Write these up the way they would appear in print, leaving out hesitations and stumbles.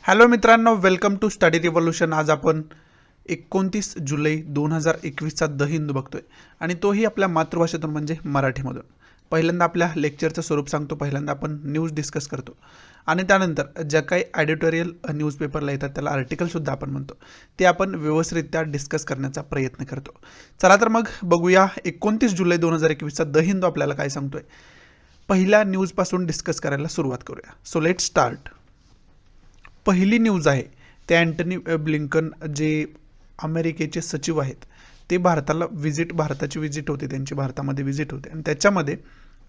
Hello मित्रांनो, welcome to study revolution. आज आपण 29 जुलै 2021चा द हिंदू बघतोय आणि तोही आपल्या मातृभाषेतून म्हणजे मराठीमधून. पहिल्यांदा आपल्या लेक्चरचं स्वरूप सांगतो, पहिल्यांदा आपण न्यूज डिस्कस करतो आणि त्यानंतर ज्या काही ॲडिटोरियल न्यूजपेपरला येतात त्याला आर्टिकलसुद्धा आपण म्हणतो, ते आपण व्यवस्थितरित्या डिस्कस करण्याचा प्रयत्न करतो. चला तर मग बघूया 29 जुलै 2021चा द हिंदू आपल्याला काय सांगतोय. पहिल्या न्यूजपासून डिस्कस करायला सुरुवात करूया. So let start. पहिली न्यूज आहे ते अँटनी ब्लिंकन जे अमेरिकेचे सचिव आहेत ते भारताची विजिट होते, त्यांची भारतामध्ये विजिट होते आणि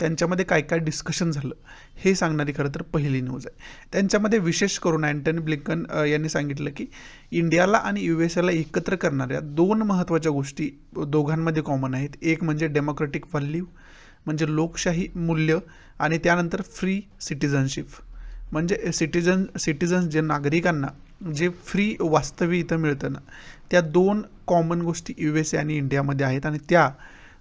त्यांच्यामध्ये काय काय डिस्कशन झालं हे सांगणारी खरं तर पहिली न्यूज आहे. त्यांच्यामध्ये विशेष करून अँटनी ब्लिंकन यांनी सांगितलं की इंडियाला आणि USA एकत्र करणाऱ्या दोन महत्त्वाच्या गोष्टी दोघांमध्ये कॉमन आहेत. एक म्हणजे डेमोक्रेटिक व्हॅल्यू म्हणजे लोकशाही मूल्य आणि त्यानंतर फ्री सिटिझनशिप म्हणजे सिटिझन्स जे नागरिकांना जे फ्री वास्तव्य इथं मिळतं ना, त्या दोन कॉमन गोष्टी USA आणि इंडियामध्ये आहेत आणि त्या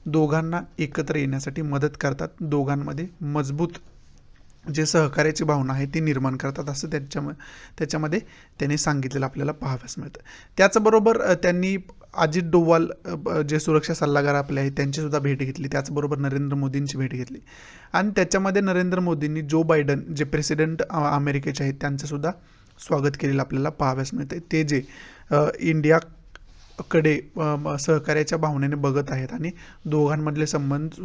दोघांना एकत्र येण्यासाठी मदत करतात, दोघांमध्ये मजबूत जे सहकार्याची भावना आहे ती निर्माण करतात असं त्याच्यामध्ये त्यांनी सांगितलेलं आपल्याला पाहाव्यास मिळतं. त्याचबरोबर त्यांनी अजित डोवाल जे सुरक्षा सल्लागार आपले आहेत त्यांचीसुद्धा भेट घेतली, त्याचबरोबर नरेंद्र मोदींची भेट घेतली आणि त्याच्यामध्ये नरेंद्र मोदींनी जो बायडन जे प्रेसिडेंट अमेरिकेचे आहेत त्यांचंसुद्धा स्वागत केलेलं आपल्याला पाहाव्यास मिळतं. ते जे इंडियाकडे सहकार्याच्या भावनेने बघत आहेत आणि दोघांमधले संबंध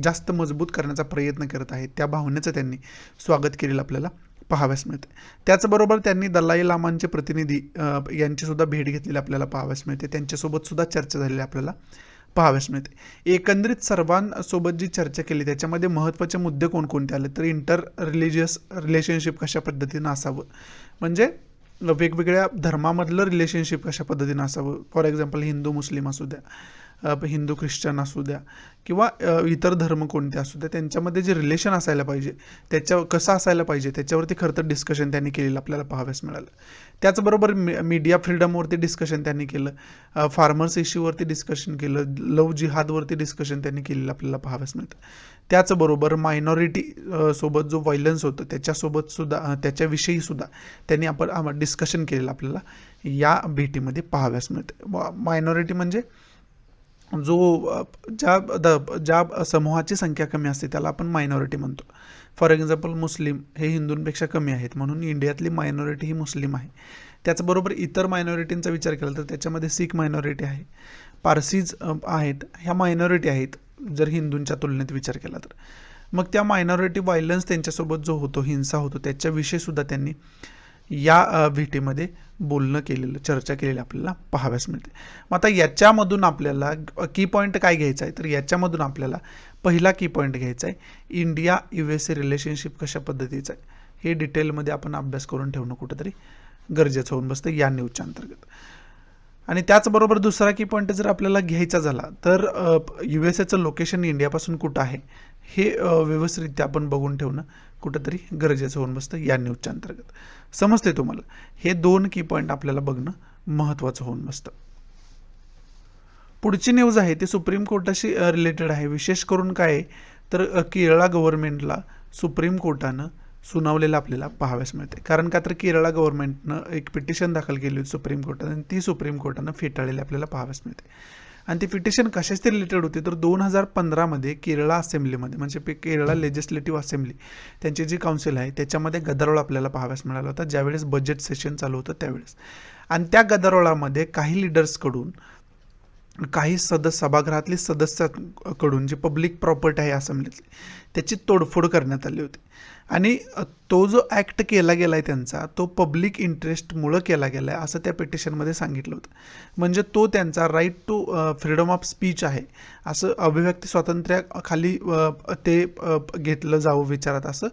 जास्त मजबूत करण्याचा प्रयत्न करत आहेत, त्या भावनेचं त्यांनी स्वागत केलेलं आपल्याला पाहाव्यास मिळते. त्याचबरोबर त्यांनी दलाई लामांचे प्रतिनिधी यांचीसुद्धा भेट घेतलेली आपल्याला पाहाव्यास मिळते, त्यांच्यासोबत सुद्धा चर्चा झालेली आपल्याला पाहाव्यास मिळते. एकंदरीत सर्वांसोबत जी चर्चा केली त्याच्यामध्ये महत्त्वाचे मुद्दे कोणकोणते आले तर इंटर रिलिजियस रिलेशनशिप कशा पद्धतीनं असावं, म्हणजे वेगवेगळ्या धर्मामधलं रिलेशनशिप कशा पद्धतीनं असावं. फॉर एक्झाम्पल हिंदू मुस्लिम असू द्या, हिंदू ख्रिश्चन असू द्या किंवा इतर धर्म कोणते असू द्या, त्यांच्यामध्ये जे रिलेशन असायला पाहिजे कसं असायला पाहिजे त्याच्यावरती खरं तर डिस्कशन त्यांनी केलेलं आपल्याला पाहाव्यास मिळालं. त्याचबरोबर मीडिया फ्रीडमवरती डिस्कशन त्यांनी केलं, फार्मर्स इश्यूवरती डिस्कशन केलं, लव जिहादवरती डिस्कशन त्यांनी केलेलं आपल्याला पाहाव्यास मिळतं. त्याचबरोबर मायनॉरिटी सोबत जो व्हायलन्स होतं त्याच्याविषयी सुद्धा त्यांनी आपण डिस्कशन केलेलं आपल्याला या भेटीमध्ये पाहाव्यास मिळतं. मायनॉरिटी म्हणजे जो ज्या समूहाची संख्या कमी असते त्याला आपण मायनॉरिटी म्हणतो. फॉर एक्झाम्पल मुस्लिम हे हिंदूंपेक्षा कमी आहेत म्हणून इंडियातली मायनॉरिटी ही मुस्लिम आहे. त्याचबरोबर इतर मायनॉरिटींचा विचार केला तर त्याच्यामध्ये सिख मायनॉरिटी आहे, पारसीज आहेत, ह्या मायनॉरिटी आहेत जर हिंदूंच्या तुलनेत विचार केला तर. मग त्या मायनॉरिटी व्हायलन्स त्यांच्यासोबत जो होतो, हिंसा होतो, त्याच्याविषयी सुद्धा त्यांनी या भेटीमध्ये बोलणं केलेलं, चर्चा केलेली आपल्याला पाहाव्यास मिळते. मग आता याच्यामधून आपल्याला की पॉईंट काय घ्यायचा आहे तर याच्यामधून आपल्याला पहिला की पॉईंट घ्यायचा आहे, इंडिया USA रिलेशनशिप कशा पद्धतीचं आहे हे डिटेलमध्ये आपण अभ्यास करून ठेवणं कुठंतरी गरजेचं होऊन बसतं या न्यूजच्या अंतर्गत. आणि त्याचबरोबर दुसरा की पॉईंट जर आपल्याला घ्यायचा झाला तर USAचं लोकेशन इंडियापासून कुठं आहे हे व्यवस्थितरित्या आपण बघून ठेवणं कुठंतरी गरजेचं होऊन बसतं या न्यूजच्या अंतर्गत. समजते तुम्हाला, हे दोन की पॉईंट आपल्याला बघणं महत्त्वाचं होऊन बसतं. पुढची न्यूज आहे ती सुप्रीम कोर्टाशी रिलेटेड आहे. विशेष करून काय तर केरळा गव्हर्नमेंटला सुप्रीम कोर्टानं सुनावलेलं आपल्याला पाहाव्यास मिळते. कारण का तर केरळा गव्हर्नमेंटनं एक पिटिशन दाखल केली होती सुप्रीम कोर्टात आणि ती सुप्रीम कोर्टानं फेटाळलेली आपल्याला पाहाव्यास मिळते. आणि ती पिटिशन कशाशी रिलेटेड होती तर 2015मध्ये केरळा असेंब्लीमध्ये म्हणजे केरळा लेजिस्लेटिव्ह असेंब्ली त्यांची जी काउन्सिल आहे त्याच्यामध्ये गदारोळ आपल्याला पाहाव्यास मिळाला होता ज्यावेळेस बजेट सेशन चालू होतं त्यावेळेस. आणि त्या गदारोळामध्ये काही लिडर्सकडून, काही सभागृहातली सदस्यांकडून जी पब्लिक प्रॉपर्टी आहे असेंब्लीतली त्याची तोडफोड करण्यात आली होती. आणि तो जो ॲक्ट केला गेला आहे त्यांचा तो पब्लिक इंटरेस्टमुळं केला गेला आहे असं त्या पिटिशनमध्ये सांगितलं होतं. म्हणजे तो त्यांचा right to freedom of speech आहे असं, अभिव्यक्ती स्वातंत्र्याखाली ते घेतलं जावं विचारात असं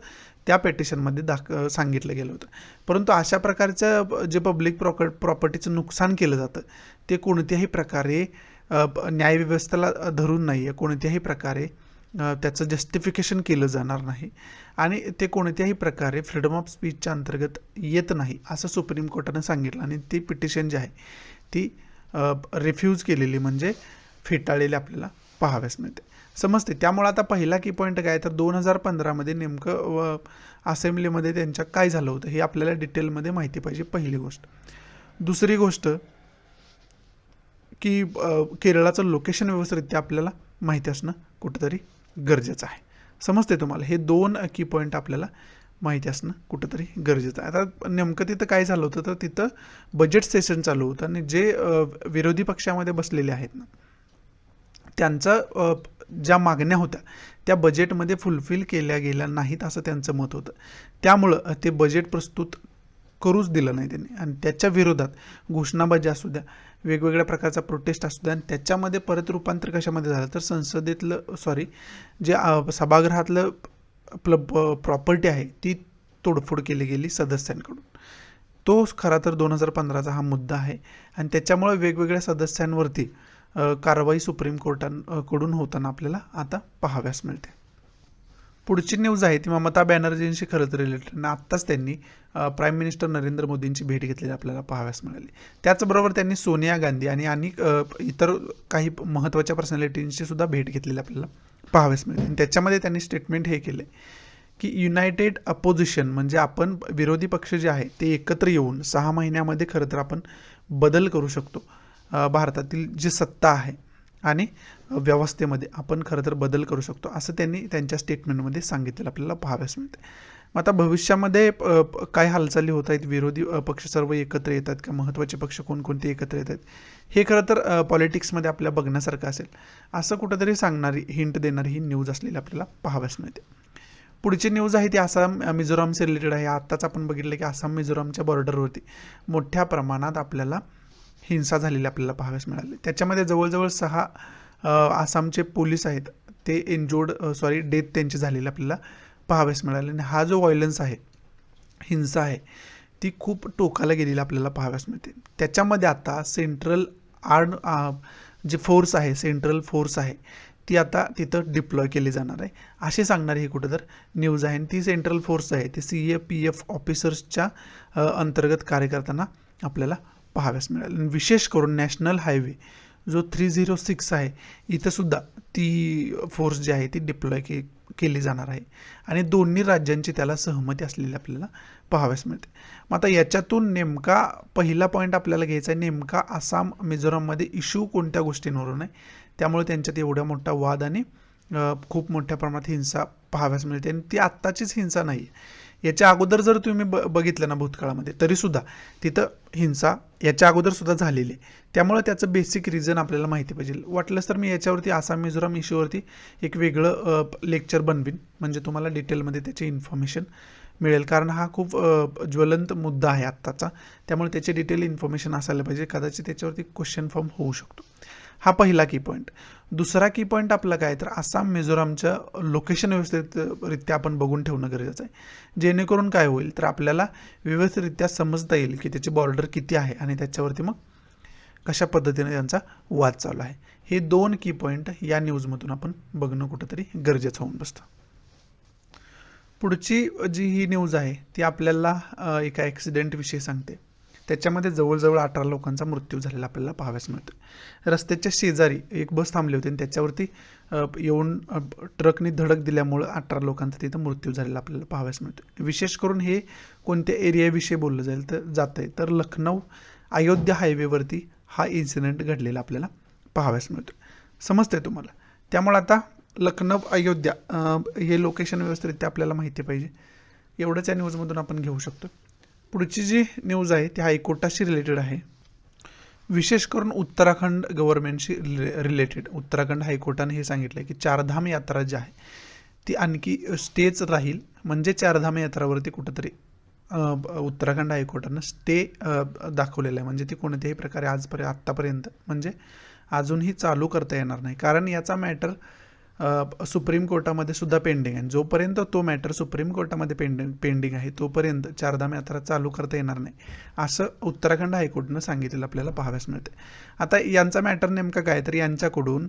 त्या पिटिशनमध्ये सांगितलं गेलं होतं. परंतु अशा प्रकारचं जे पब्लिक प्रॉपर्टीचं नुकसान केलं जातं ते कोणत्याही प्रकारे न्यायव्यवस्थेला धरून नाही आहे, कोणत्याही प्रकारे त्याचं जस्टिफिकेशन केलं जाणार नाही आणि ते कोणत्याही प्रकारे फ्रीडम ऑफ स्पीचच्या अंतर्गत येत नाही असं सुप्रीम कोर्टानं सांगितलं. आणि ती पिटिशन जी आहे ती रिफ्यूज केलेली म्हणजे फेटाळलेली आपल्याला पाहाव्यास मिळते. समजते. त्यामुळे आता पहिला की पॉईंट काय तर 2015मध्ये नेमकं असेंब्लीमध्ये त्यांच्या काय झालं होतं हे आपल्याला डिटेलमध्ये माहिती पाहिजे, पहिली गोष्ट. दुसरी गोष्ट की केरळाचं लोकेशन व्यवस्थितरित्या आपल्याला माहिती असणं कुठंतरी गरजेचं आहे. समजते तुम्हाला, हे 2 की पॉईंट आपल्याला माहिती असणं कुठंतरी गरजेचं आहे. आता नेमकं तिथं काय झालं होतं तर तिथं बजेट सेशन चालू होतं आणि जे विरोधी पक्षामध्ये बसलेले आहेत ना त्यांचा ज्या मागण्या होत्या त्या बजेटमध्ये फुलफिल केल्या गेल्या नाहीत असं त्यांचं मत होतं. त्यामुळं ते बजेट प्रस्तुत करूच दिलं नाही त्यांनी आणि त्याच्या विरोधात घोषणाबाजी असू द्या, वेगवेगळ्या प्रकारचा प्रोटेस्ट असू द्या आणि त्याच्यामध्ये परत रूपांतर कशामध्ये झालं तर संसदेतलं जे सभागृहातलं आपलं प्रॉपर्टी आहे ती तोडफोड केली गेली सदस्यांकडून. तो खरा तर 2015चा हा मुद्दा आहे आणि त्याच्यामुळे वेगवेगळ्या सदस्यांवरती कारवाई सुप्रीम कोर्टाकडून होताना आपल्याला आता पाहाव्यास मिळते. पुढची न्यूज आहे ती ममता बॅनर्जींशी खरंच रिलेटेड आणि आत्ताच त्यांनी प्राईम मिनिस्टर नरेंद्र मोदींची भेट घेतलेली आपल्याला पाहाव्यास मिळाली. त्याचबरोबर त्यांनी सोनिया गांधी आणि इतर काही महत्त्वाच्या पर्सनॅलिटींची सुद्धा भेट घेतलेली आपल्याला पाहाव्यास मिळते. आणि त्याच्यामध्ये त्यांनी स्टेटमेंट हे केले की युनायटेड अपोजिशन म्हणजे आपण विरोधी पक्ष जे आहे ते एकत्र येऊन 6 महिन्यामध्ये खरं तर आपण बदल करू शकतो. भारतातील जी सत्ता आहे आणि व्यवस्थेमध्ये आपण खरं तर बदल करू शकतो असं त्यांनी त्यांच्या स्टेटमेंटमध्ये सांगितलेलं आपल्याला पाहाव्यास मिळते. मग आता भविष्यामध्ये काय हालचाली होत आहेत, विरोधी पक्ष सर्व एकत्र येतात का, महत्त्वाचे पक्ष कोणकोणते एकत्र येत आहेत, हे खरं तर पॉलिटिक्समध्ये आपल्या बघण्यासारखं असेल असं कुठंतरी सांगणारी हिंट देणारी ही न्यूज असलेली आपल्याला पाहाव्यास मिळते. पुढची न्यूज आहे ती आसाम मिझोरामशी रिलेटेड आहे. आत्ताच आपण बघितलं की आसाम मिझोरामच्या बॉर्डरवरती मोठ्या प्रमाणात आपल्याला हिंसा झालेली आपल्याला पाहाव्यास मिळाली. त्याच्यामध्ये जवळजवळ 6 आसामचे पोलीस आहेत ते डेथ त्यांची झालेली आपल्याला पाहाव्यास मिळाली. आणि हा जो व्हायलन्स आहे, हिंसा आहे, ती खूप टोकाला गेलेली आपल्याला पाहाव्यास मिळते. त्याच्यामध्ये आता सेंट्रल सेंट्रल फोर्स आहे ती आता तिथं डिप्लॉय केली जाणार आहे अशी सांगणारी ही कुठं तर न्यूज आहे. आणि ती सेंट्रल फोर्स आहे ती CAPF ऑफिसर्सच्या अंतर्गत कार्य करताना आपल्याला पाहाव्यास मिळाल. विशेष करून नॅशनल हायवे जो 306 आहे इथंसुद्धा ती फोर्स जी आहे ती डिप्लॉय केली जाणार आहे आणि दोन्ही राज्यांची त्याला सहमती असलेली आपल्याला पाहाव्यास मिळते. मग आता याच्यातून नेमका पहिला पॉईंट आपल्याला घ्यायचा आहे, नेमका आसाम मिझोराममध्ये इश्यू कोणत्या गोष्टींवरून आहे, त्यामुळे त्यांच्यात एवढा मोठा वाद आणि खूप मोठ्या प्रमाणात हिंसा पाहाव्यास मिळते. आणि ती आत्ताचीच हिंसा नाही आहे, याच्या अगोदर जर तुम्ही बघितलं ना भूतकाळामध्ये तरीसुद्धा तिथं हिंसा याच्या अगोदर सुद्धा झालेली आहे. त्यामुळे त्याचं बेसिक रिझन आपल्याला माहिती पाहिजे. वाटलंच तर मी याच्यावरती आसाम मिझोराम इश्यूवरती एक वेगळं लेक्चर बनवीन म्हणजे तुम्हाला डिटेलमध्ये त्याची इन्फॉर्मेशन मिळेल, कारण हा खूप ज्वलंत मुद्दा आहे आत्ताचा. त्यामुळे त्याची डिटेल इन्फॉर्मेशन असायला पाहिजे, कदाचित त्याच्यावरती क्वेश्चन फॉर्म होऊ शकतो. हा पहिला की पॉईंट. दुसरा की पॉईंट आपला काय तर आसाम मिझोरामचं लोकेशन व्यवस्थितरित्या आपण बघून ठेवणं गरजेचं आहे, जेणेकरून काय होईल तर आपल्याला व्यवस्थितरित्या समजता येईल की त्याची बॉर्डर किती आहे आणि त्याच्यावरती मग कशा पद्धतीने त्यांचा वाद चालू आहे. हे 2 की पॉईंट या न्यूजमधून आपण बघणं कुठंतरी गरजेचं होऊन बसतं. पुढची जी ही न्यूज आहे ती आपल्याला एका ॲक्सिडेंटविषयी सांगते. त्याच्यामध्ये जवळजवळ 18 लोकांचा मृत्यू झालेला आपल्याला पाहाव्यास मिळतो. रस्त्याच्या शेजारी एक बस थांबली होती आणि त्याच्यावरती येऊन ट्रकने धडक दिल्यामुळं 18 लोकांचा तिथं मृत्यू झालेला आपल्याला पाहाव्यास मिळतो. विशेष करून हे कोणत्या एरियाविषयी बोललं जातं तर लखनौ अयोध्या हायवेवरती हा इन्सिडेंट घडलेला आपल्याला पाहाव्यास मिळतो. समजतंय तुम्हाला. त्यामुळे आता लखनौ अयोध्या हे लोकेशन व्यवस्थितरित्या आपल्याला माहिती पाहिजे. एवढंच या न्यूजमधून आपण घेऊ शकतो. पुढची जी न्यूज आहे ती हायकोर्टाशी रिलेटेड आहे, विशेष करून उत्तराखंड गव्हर्नमेंटशी रिलेटेड. उत्तराखंड हायकोर्टाने हे सांगितलं की चारधाम यात्रा जी आहे ती आणखी स्टेच राहील, म्हणजे चारधाम यात्रावरती कुठंतरी उत्तराखंड हायकोर्टानं स्टे दाखवलेलं आहे, म्हणजे ती कोणत्याही प्रकारे आत्तापर्यंत म्हणजे अजूनही चालू करता येणार नाही, कारण याचा मॅटर सुप्रीम कोर्टामध्ये सुद्धा पेंडिंग आहे. जोपर्यंत तो मॅटर सुप्रीम कोर्टामध्ये पेंडिंग आहे तोपर्यंत चारधाम यात्रा चालू करता येणार नाही असं उत्तराखंड हायकोर्टानं सांगितलेलं आपल्याला पाहाव्यास मिळते. आता यांचा मॅटर नेमका काय तर यांच्याकडून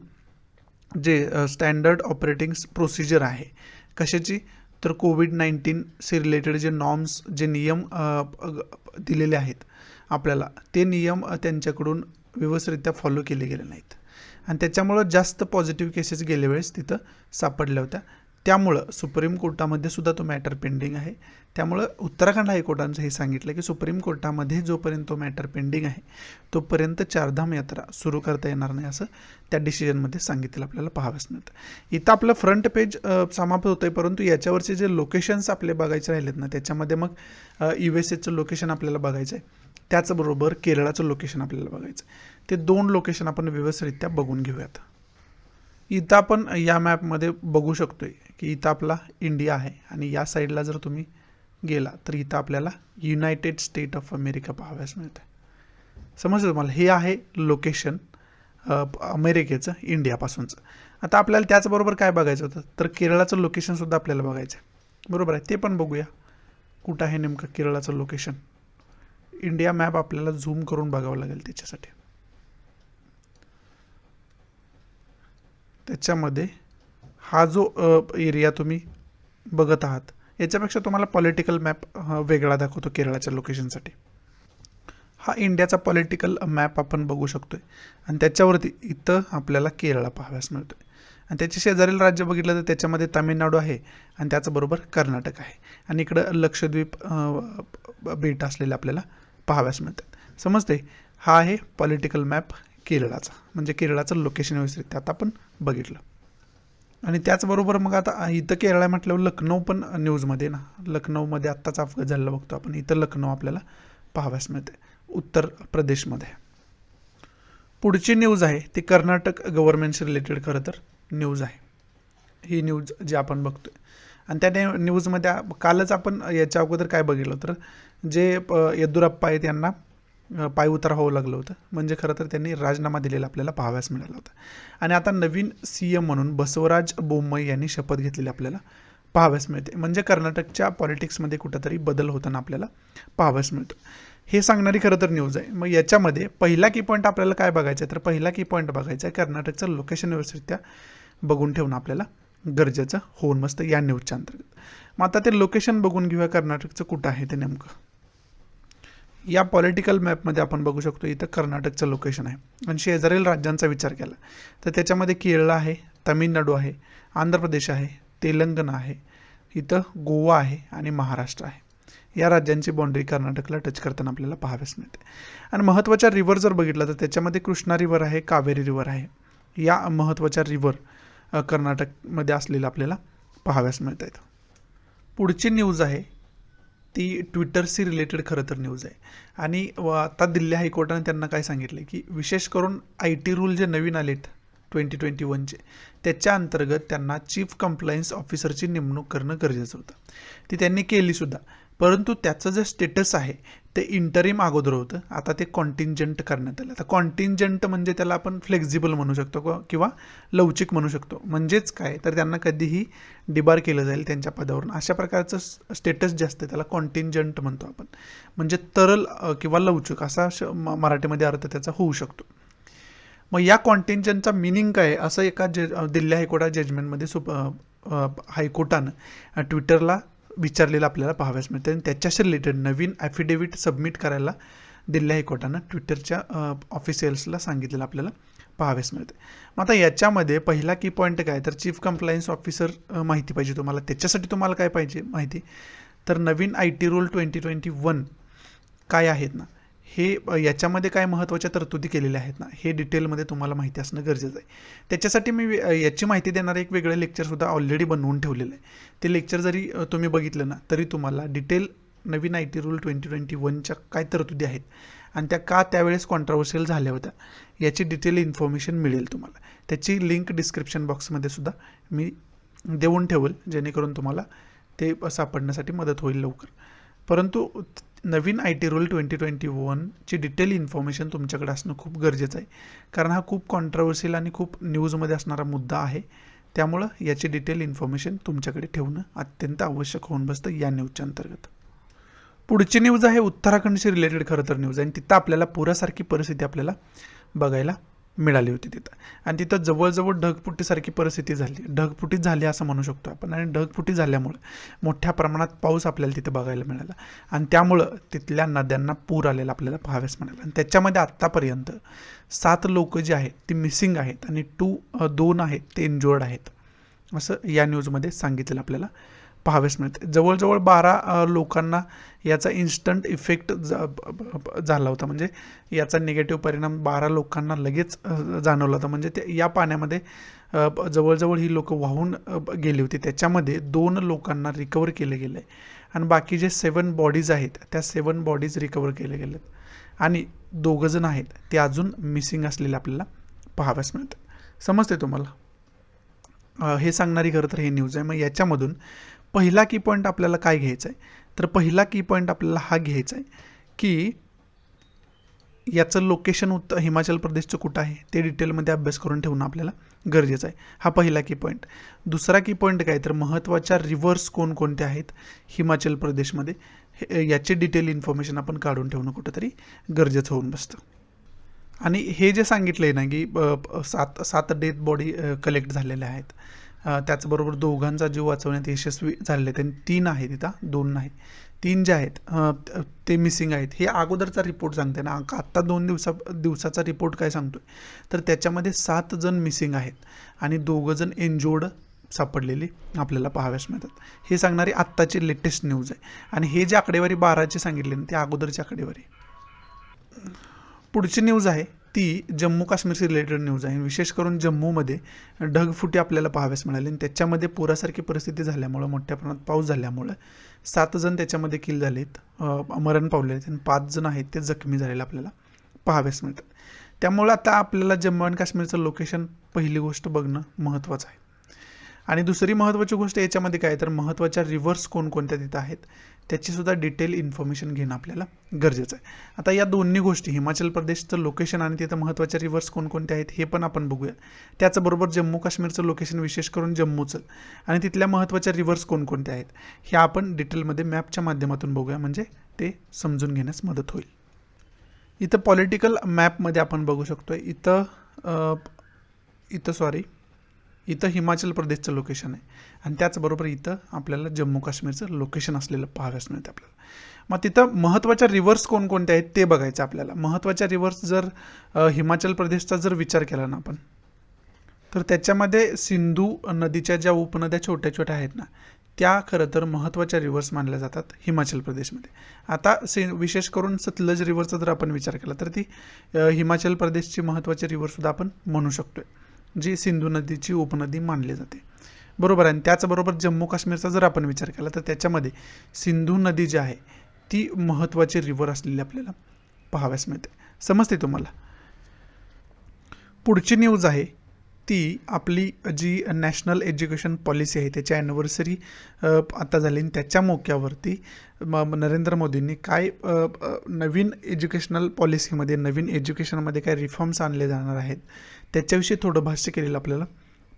जे स्टँडर्ड ऑपरेटिंग प्रोसिजर आहे कशाची तर कोविड-19शी रिलेटेड जे नॉर्म्स जे नियम दिलेले आहेत आपल्याला ते नियम त्यांच्याकडून व्यवस्थितरित्या फॉलो केले गेले नाहीत. आणि त्याच्यामुळं जास्त पॉझिटिव्ह केसेस गेल्या वेळेस तिथं सापडल्या होत्या. त्यामुळं सुप्रीम कोर्टामध्ये सुद्धा तो मॅटर पेंडिंग आहे. त्यामुळं उत्तराखंड हायकोर्टानं हे सांगितलं की सुप्रीम कोर्टामध्ये जोपर्यंत तो मॅटर पेंडिंग आहे तोपर्यंत चारधाम यात्रा सुरू करता येणार नाही असं त्या डिसिजनमध्ये सांगितलं आपल्याला पाहावयास मिळतं. इथं आपलं फ्रंट पेज समाप्त होतं आहे, परंतु याच्यावरचे जे लोकेशन्स आपले बघायचे राहिलेत ना त्याच्यामध्ये मग USA लोकेशन आपल्याला बघायचं आहे. त्याचबरोबर केरळाचं लोकेशन आपल्याला बघायचं आहे. ते 2 लोकेशन आपण व्यवस्थितरित्या बघून घेऊयात. इथं आपण या मॅपमध्ये बघू शकतोय की इथं आपला इंडिया आहे आणि या साईडला जर तुम्ही गेला तर इथं आपल्याला युनायटेड स्टेट ऑफ अमेरिका पाहावयास मिळतं. समजलं तुम्हाला? हे आहे लोकेशन अमेरिकेचं इंडियापासूनचं. आता आपल्याला त्याचबरोबर काय बघायचं होतं तर केरळाचं लोकेशनसुद्धा आपल्याला बघायचं आहे. बरोबर आहे, ते पण बघूया कुठं आहे नेमकं केरळाचं लोकेशन. इंडिया मॅप आपल्याला झूम करून बघावं लागेल त्याच्यासाठी. त्याच्यामध्ये हा जो एरिया तुम्ही बघत आहात याच्यापेक्षा तुम्हाला पॉलिटिकल मॅप वेगळा दाखवतो केरळाच्या लोकेशनसाठी. हा इंडियाचा पॉलिटिकल मॅप आपण बघू शकतोय आणि त्याच्यावरती इथं आपल्याला केरळ पाहावयास मिळतोय आणि त्याचे शेजारील राज्य बघितलं तर त्याच्यामध्ये तामिळनाडू आहे आणि त्याचबरोबर कर्नाटक आहे आणि इकडं लक्षद्वीप बेट असलेले आपल्याला पाहावयास मिळतात. समजते? हा आहे पॉलिटिकल मॅप केरळाचा, म्हणजे केरळाचं लोकेशन व्यवस्थित आता आपण बघितलं. आणि त्याचबरोबर मग आता इथं केरळ म्हटल्यावर लखनौ पण न्यूजमध्ये ना, लखनौमध्ये आत्ताच अपघात झालेला बघतो आपण. इथं लखनौ आपल्याला पाहावयास मिळते उत्तर प्रदेशमध्ये. पुढची न्यूज आहे ती कर्नाटक गव्हर्नमेंटशी रिलेटेड खरं तर न्यूज आहे. ही न्यूज जी आपण बघतोय आणि त्या न्यूजमध्ये कालच आपण याच्या अगोदर काय बघितलं तर जे येद्दुरप्पा आहेत यांना पायउतार व्हावं लागलं होतं, म्हणजे खरं तर त्यांनी राजीनामा दिलेला आपल्याला पाहावयास मिळाला होता. आणि आता नवीन CM म्हणून बसवराज बोम्मई यांनी शपथ घेतलेली आपल्याला पाहावयास मिळते. म्हणजे कर्नाटकच्या पॉलिटिक्समध्ये कुठंतरी बदल होताना आपल्याला पाहावयास मिळतो. हे सांगणारी खरं तर न्यूज आहे. मग याच्यामध्ये पहिला की पॉईंट आपल्याला काय बघायचं आहे तर पहिला की पॉईंट बघायचा आहे कर्नाटकचं लोकेशन व्यवस्थितरित्या बघून ठेवणं आपल्याला गरजेचं होऊन मस्त या न्यूजच्या अंतर्गत. मग आता ते लोकेशन बघून घेऊया कर्नाटकचं कुठं आहे ते नेमकं. या पॉलिटिकल मॅपमध्ये आपण बघू शकतो इथं कर्नाटकचं लोकेशन आहे आणि शेजारील राज्यांचा विचार केला तर त्याच्यामध्ये केरळ आहे, तामिळनाडू आहे, आंध्र प्रदेश आहे, तेलंगणा आहे, इथं गोवा आहे आणि महाराष्ट्र आहे. या राज्यांची बाउंड्री कर्नाटकला टच करताना आपल्याला पाहाव्यास मिळते. आणि महत्त्वाच्या रिव्हर जर बघितलं तर त्याच्यामध्ये कृष्णा रिव्हर आहे, कावेरी रिव्हर आहे. या महत्त्वाच्या रिव्हर कर्नाटकमध्ये असलेलं आपल्याला पाहाव्यास मिळत आहेत. पुढची न्यूज आहे ती ट्विटरशी रिलेटेड खरं तर न्यूज आहे. आणि आता दिल्ली हायकोर्टाने त्यांना काय सांगितलं की विशेष करून IT रूल जे नवीन आलेत 2021चे त्याच्या अंतर्गत त्यांना चीफ कंप्लायन्स ऑफिसरची नेमणूक करणं गरजेचं होतं. ती त्यांनी केलीसुद्धा, परंतु त्याचं जे स्टेटस आहे ते इंटरिम अगोदर होतं, आता ते कॉन्टिंजंट करण्यात आलं. आता कॉन्टिंजंट म्हणजे त्याला आपण फ्लेक्झिबल म्हणू शकतो किंवा लवचिक म्हणू शकतो. म्हणजेच काय तर त्यांना कधीही डिबार केलं जाईल त्यांच्या पदावरून, अशा प्रकारचं स्टेटस जे असतं त्याला कॉन्टिंजंट म्हणतो आपण. म्हणजे तरल किंवा लवचिक असा मराठीमध्ये अर्थ त्याचा होऊ शकतो. मग या कॉन्टिंजंटचा मिनिंग काय असं एका दिल्ली हायकोर्टाच्या जजमेंटमध्ये हायकोर्टानं ट्विटरला विचारलेलं आपल्याला पाहाव्यास मिळतं आणि त्याच्याशी रिलेटेड नवीन ॲफिडेव्हिट सबमिट करायला दिल्ली हायकोर्टानं ट्विटरच्या ऑफिशियल्सला सांगितलेलं आपल्याला पाहाव्यास मिळते. मग आता याच्यामध्ये पहिला की पॉईंट काय तर चीफ कंप्लायन्स ऑफिसर माहिती पाहिजे तुम्हाला. त्याच्यासाठी तुम्हाला काय पाहिजे माहिती तर नवीन IT रूल 2021 काय आहेत ना, हे याच्यामध्ये काय महत्त्वाच्या तरतुदी केलेल्या आहेत ना, हे डिटेलमध्ये तुम्हाला माहिती असणं गरजेचं आहे. त्याच्यासाठी मी याची माहिती देणारं एक वेगळं लेक्चरसुद्धा ऑलरेडी बनवून ठेवलेलं आहे. ते लेक्चर जरी तुम्ही बघितलं ना तरी तुम्हाला डिटेल नवीन IT रूल 2021च्या काय तरतुदी आहेत आणि त्या का त्यावेळेस कॉन्ट्रोवर्शियल झाल्या होत्या याची डिटेल इन्फॉर्मेशन मिळेल तुम्हाला. त्याची लिंक डिस्क्रिप्शन बॉक्समध्ये सुद्धा मी देऊन ठेवेल, जेणेकरून तुम्हाला ते सापडण्यासाठी मदत होईल लवकर. परंतु नवीन IT रूल 2021ची डिटेल इन्फॉर्मेशन तुमच्याकडे असणं खूप गरजेचं आहे, कारण हा खूप कॉन्ट्रोवर्शियल आणि खूप न्यूजमध्ये असणारा मुद्दा आहे. त्यामुळं याची डिटेल इन्फॉर्मेशन तुमच्याकडे ठेवणं अत्यंत आवश्यक होऊन बसतं या न्यूजच्या अंतर्गत. पुढची न्यूज आहे उत्तराखंडशी रिलेटेड खरं तर न्यूज आहे आणि तिथं आपल्याला पुरासारखी परिस्थिती आपल्याला बघायला मिळाली होती तिथं. आणि तिथं जवळजवळ ढगफुटीसारखी परिस्थिती झाली, ढगफुटीच झाली असं म्हणू शकतो आपण. आणि ढगफुटी झाल्यामुळं मोठ्या प्रमाणात पाऊस आपल्याला तिथं बघायला मिळाला आणि त्यामुळं तिथल्या नद्यांना पूर आलेला आपल्याला पाहाव्यास मिळाला. आणि त्याच्यामध्ये आत्तापर्यंत 7 लोक जी आहेत ती मिसिंग आहेत आणि 2 आहेत ते इंज्युअर्ड आहेत, असं या न्यूजमध्ये सांगितलेलं आपल्याला पाहाव्यास मिळते. जवळजवळ 12 लोकांना याचा इन्स्टंट इफेक्ट झाला होता, म्हणजे याचा निगेटिव्ह परिणाम 12 लोकांना लगेच जाणवला होता. म्हणजे ते या पाण्यामध्ये जवळजवळ ही लोक वाहून गेली होती. त्याच्यामध्ये 2 लोकांना रिकवर केलं गेलं आहे आणि बाकी जे 7 बॉडीज आहेत त्या 7 बॉडीज रिकवर केले गेलेत आणि 2 जण आहेत ते अजून मिसिंग असलेले आपल्याला पाहाव्यास मिळतात. समजते तुम्हाला? हे सांगणारी खरं तर हे न्यूज आहे. मग याच्यामधून पहिला की पॉईंट आपल्याला काय घ्यायचा आहे, तर पहिला की पॉईंट आपल्याला हा घ्यायचा आहे की याचं लोकेशन हिमाचल प्रदेशचं कुठं आहे ते डिटेलमध्ये अभ्यास करून ठेवणं आपल्याला गरजेचं आहे. हा पहिला की पॉईंट. दुसरा की पॉईंट काय, तर महत्त्वाच्या रिव्हर्स कोणकोणत्या आहेत हिमाचल प्रदेशमध्ये याचे डिटेल इन्फॉर्मेशन आपण काढून ठेवणं कुठंतरी गरजेचं होऊन बसतं. आणि हे जे सांगितलं आहे ना की 7 डेथ बॉडी कलेक्ट झालेल्या आहेत, त्याचबरोबर 2घांचा जीव वाचवण्यात यशस्वी झालेले आहेत आणि 3 आहेत तिथं, 2 नाही, 3 जे आहेत ते मिसिंग आहेत. हे अगोदरचा रिपोर्ट सांगते ना, आत्ता 2 दिवसाचा रिपोर्ट काय सांगतोय, तर त्याच्यामध्ये 7 जण मिसिंग आहेत आणि 2 जण इंज्युअर्ड सापडलेली आपल्याला पाहाव्यास मिळतात. हे सांगणारी आत्ताची लेटेस्ट न्यूज आहे. आणि हे जे आकडेवारी 12ची सांगितली ना, ते अगोदरची आकडेवारी. पुढची न्यूज आहे ती जम्मू काश्मीरशी रिलेटेड न्यूज आहे. विशेष करून जम्मूमध्ये ढगफुटी आपल्याला पाहाव्यास मिळाली आणि त्याच्यामध्ये पुरासारखी परिस्थिती झाल्यामुळं, मोठ्या प्रमाणात पाऊस झाल्यामुळं 7 जण त्याच्यामध्ये किल झालेत, मरण पावलेले आहेत आणि 5 जण आहेत ते जखमी झालेले आपल्याला पाहाव्यास मिळतात. त्यामुळं आता आपल्याला जम्मू आणि काश्मीरचं लोकेशन पहिली गोष्ट बघणं महत्त्वाचं आहे. आणि दुसरी महत्त्वाची गोष्ट याच्यामध्ये काय, तर महत्त्वाच्या रिव्हर्स कोणकोणत्या तिथं आहेत त्याचीसुद्धा डिटेल इन्फॉर्मेशन घेणं आपल्याला गरजेचं आहे. आता या दोन्ही गोष्टी, हिमाचल प्रदेशचं लोकेशन आणि तिथं महत्त्वाच्या रिव्हर्स कोणकोणत्या आहेत हे पण आपण बघूया. त्याचबरोबर जम्मू काश्मीरचं लोकेशन, विशेष करून जम्मूचं, आणि तिथल्या महत्त्वाच्या रिव्हर्स कोणकोणत्या आहेत हे आपण डिटेलमध्ये मॅपच्या माध्यमातून बघूया, म्हणजे ते समजून घेण्यास मदत होईल. इथं पॉलिटिकल मॅपमध्ये आपण बघू शकतो, इथं हिमाचल प्रदेशचं लोकेशन आहे आणि त्याचबरोबर इथं आपल्याला जम्मू काश्मीरचं लोकेशन असलेलं पाहाव्यास मिळतं आपल्याला. मग तिथं महत्त्वाच्या रिव्हर्स कोणकोणत्या आहेत ते बघायचं आपल्याला. महत्त्वाच्या रिव्हर्स जर हिमाचल प्रदेशचा जर विचार केला ना आपण, तर त्याच्यामध्ये सिंधू नदीच्या ज्या उपनद्या छोट्या छोट्या आहेत ना, त्या खरं तर महत्त्वाच्या रिव्हर्स मानल्या जातात हिमाचल प्रदेशमध्ये. आता विशेष करून सतलज रिव्हरचा जर आपण विचार केला तर ती हिमाचल प्रदेशची महत्त्वाची रिव्हरसुद्धा आपण म्हणू शकतोय, जी सिंधू नदीची उपनदी मानली जाते, बरोबर आहे. आणि त्याचबरोबर जम्मू काश्मीरचा जर आपण विचार केला तर त्याच्यामध्ये सिंधू नदी जी आहे ती महत्त्वाची रिव्हर असलेली आपल्याला पाहाव्यास मिळते. समजते तुम्हाला? पुढची न्यूज आहे ती आपली जी नॅशनल एज्युकेशन पॉलिसी आहे त्याची ॲनिव्हर्सरी आता झाली आणि त्याच्या मोक्यावरती नरेंद्र मोदींनी काय नवीन एज्युकेशनल पॉलिसीमध्ये, नवीन एज्युकेशनमध्ये काय रिफॉर्म्स आणले जाणार आहेत त्याच्याविषयी थोडं भाष्य केलेलं आपल्याला